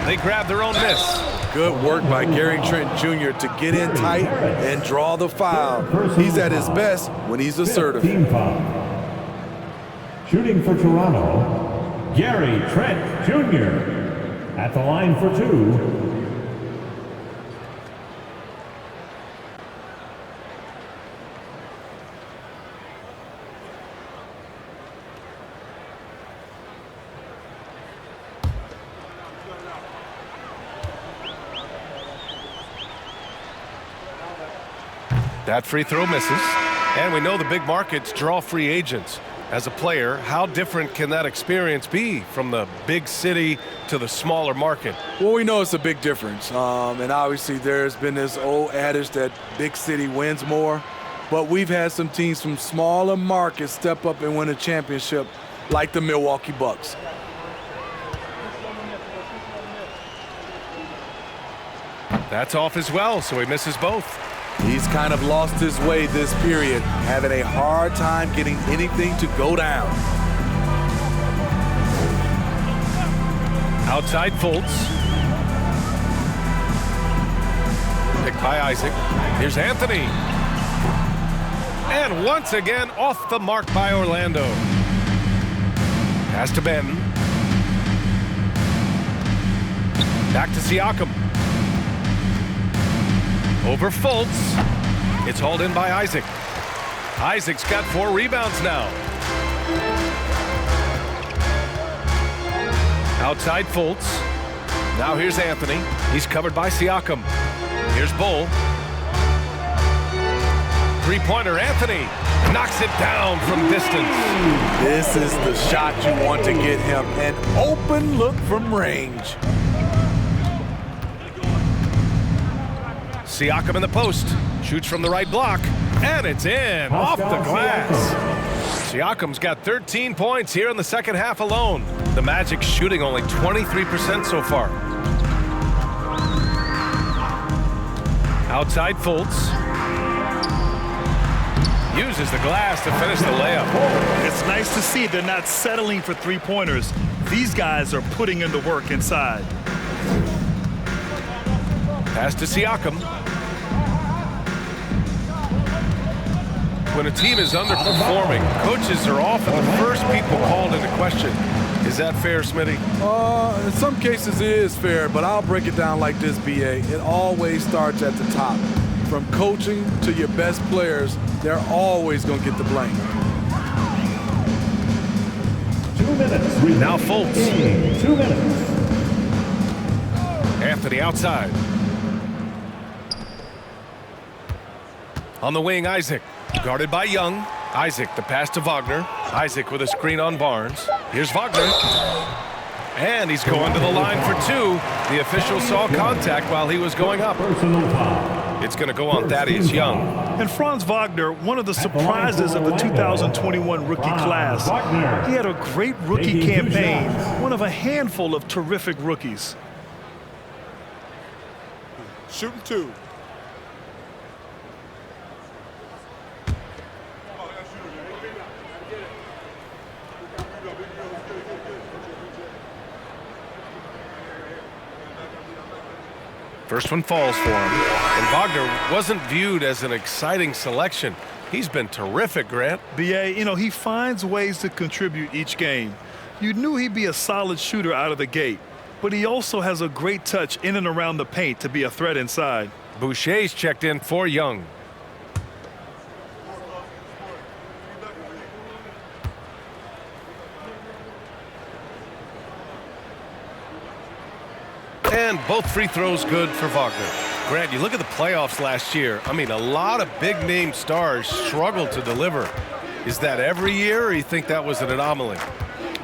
They grab their own miss. Good work by Gary Trent Jr. to get in tight and draw the foul. He's at his best when he's assertive. Team foul. Shooting for Toronto, Gary Trent Jr. At the line for 2. That free throw misses. And we know the big markets draw free agents. As a player, how different can that experience be from the big city to the smaller market? Well, we know it's a big difference. And obviously there's been this old adage that big city wins more. But we've had some teams from smaller markets step up and win a championship, like the Milwaukee Bucks. That's off as well, so he misses both. He's kind of lost his way this period, having a hard time getting anything to go down. Outside Fultz. Picked by Isaac. Here's Anthony. And once again, off the mark by Orlando. Pass to Ben. Back to Siakam. Over Fultz. It's hauled in by Isaac. Isaac's got 4 rebounds now. Outside Fultz. Now here's Anthony. He's covered by Siakam. Here's Bull. Three-pointer, Anthony knocks it down from distance. This is the shot you want to get him. An open look from range. Siakam in the post. Shoots from the right block. And it's in. Off the glass. Siakam's got 13 points here in the second half alone. The Magic shooting only 23% so far. Outside Fultz. Uses the glass to finish the layup. It's nice to see they're not settling for three-pointers. These guys are putting in the work inside. Pass to Siakam. When a team is underperforming, coaches are often the first people called into question. Is that fair, Smitty? In some cases it is fair, but I'll break it down like this, BA. It always starts at the top. From coaching to your best players, they're always going to get the blame. 2 minutes. Now Fultz. 2 minutes. Anthony outside. On the wing, Isaac. Guarded by Young. Isaac, the pass to Wagner. Isaac with a screen on Barnes. Here's Wagner. And he's going to the line for 2. The official saw contact while he was going up. It's going to go on Thaddeus Young. And Franz Wagner, one of the surprises of the 2021 rookie class. He had a great rookie campaign, one of a handful of terrific rookies. Shooting 2. First one falls for him. And Wagner wasn't viewed as an exciting selection. He's been terrific, Grant. BA, you know, he finds ways to contribute each game. You knew he'd be a solid shooter out of the gate, but he also has a great touch in and around the paint to be a threat inside. Boucher's checked in for Young. And both free throws good for Wagner. Grant, you look at the playoffs last year. I mean, a lot of big-name stars struggled to deliver. Is that every year, or you think that was an anomaly?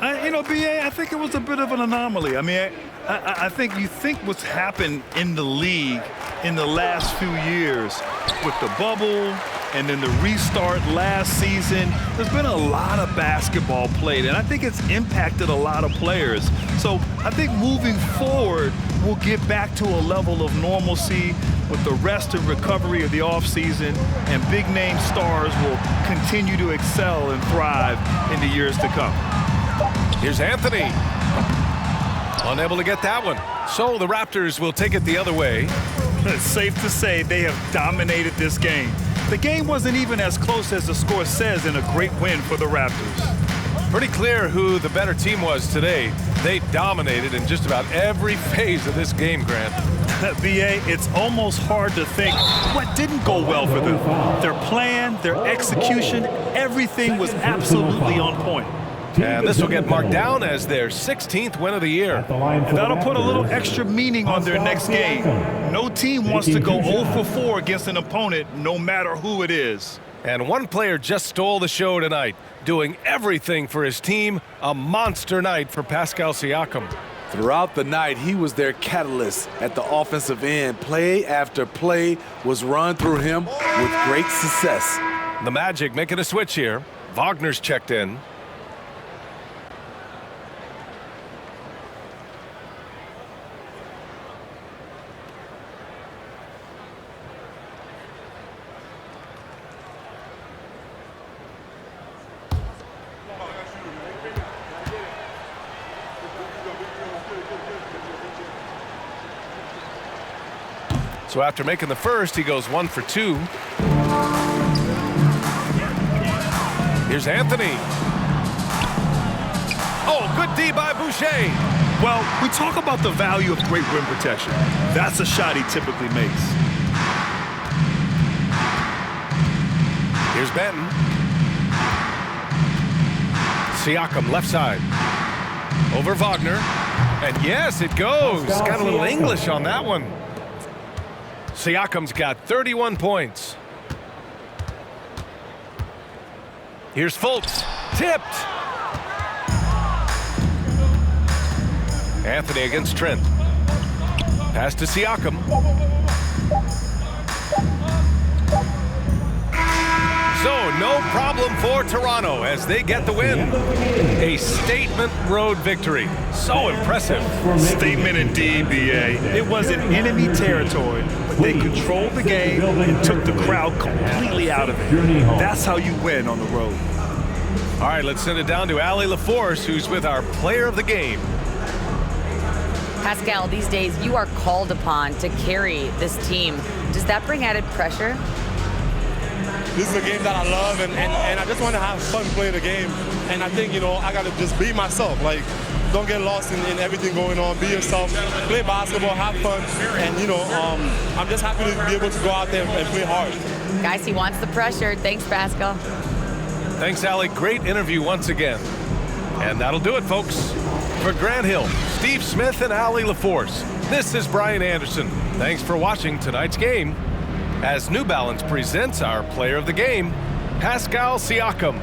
BA, I think it was a bit of an anomaly. I mean, I think you think what's happened in the league in the last few years with the bubble and then the restart last season, there's been a lot of basketball played, and I think it's impacted a lot of players. So I think moving forward, we'll get back to a level of normalcy with the rest and recovery of the offseason, and big-name stars will continue to excel and thrive in the years to come. Here's Anthony. Unable to get that one. So the Raptors will take it the other way. It's safe to say they have dominated this game. The game wasn't even as close as the score says in a great win for the Raptors. Pretty clear who the better team was today. They dominated in just about every phase of this game, Grant. BA, it's almost hard to think what didn't go well for them. Their plan, their execution, everything was absolutely on point. And this will get marked down as their 16th win of the year. And that'll put a little extra meaning on their next game. No team wants to go 0 for 4 against an opponent, no matter who it is. And one player just stole the show tonight, doing everything for his team. A monster night for Pascal Siakam. Throughout the night, he was their catalyst at the offensive end. Play after play was run through him with great success. The Magic making a switch here. Wagner's checked in. So after making the first, he goes 1 for 2. Here's Anthony. Oh, good D by Boucher. Well, we talk about the value of great rim protection. That's a shot he typically makes. Here's Benton. Siakam left side. Over Wagner. And yes, it goes. Got a little English on that one. Siakam's got 31 points. Here's Fultz. Tipped. Anthony against Trent. Pass to Siakam. So no problem for Toronto as they get the win. A statement road victory. So impressive. Statement indeed, BA. It was in enemy territory, but they controlled the game and took the crowd completely out of it. That's how you win on the road. All right, let's send it down to Allie LaForce, who's with our player of the game. Pascal, these days you are called upon to carry this team. Does that bring added pressure? This is a game that I love, and I just want to have fun playing the game. And I think, I got to just be myself. Like, don't get lost in everything going on. Be yourself, play basketball, have fun. And, I'm just happy to be able to go out there and play hard. Guys, he wants the pressure. Thanks, Pascal. Thanks, Allie. Great interview once again. And that'll do it, folks. For Grant Hill, Steve Smith, and Allie LaForce, this is Brian Anderson. Thanks for watching tonight's game as New Balance presents our player of the game, Pascal Siakam.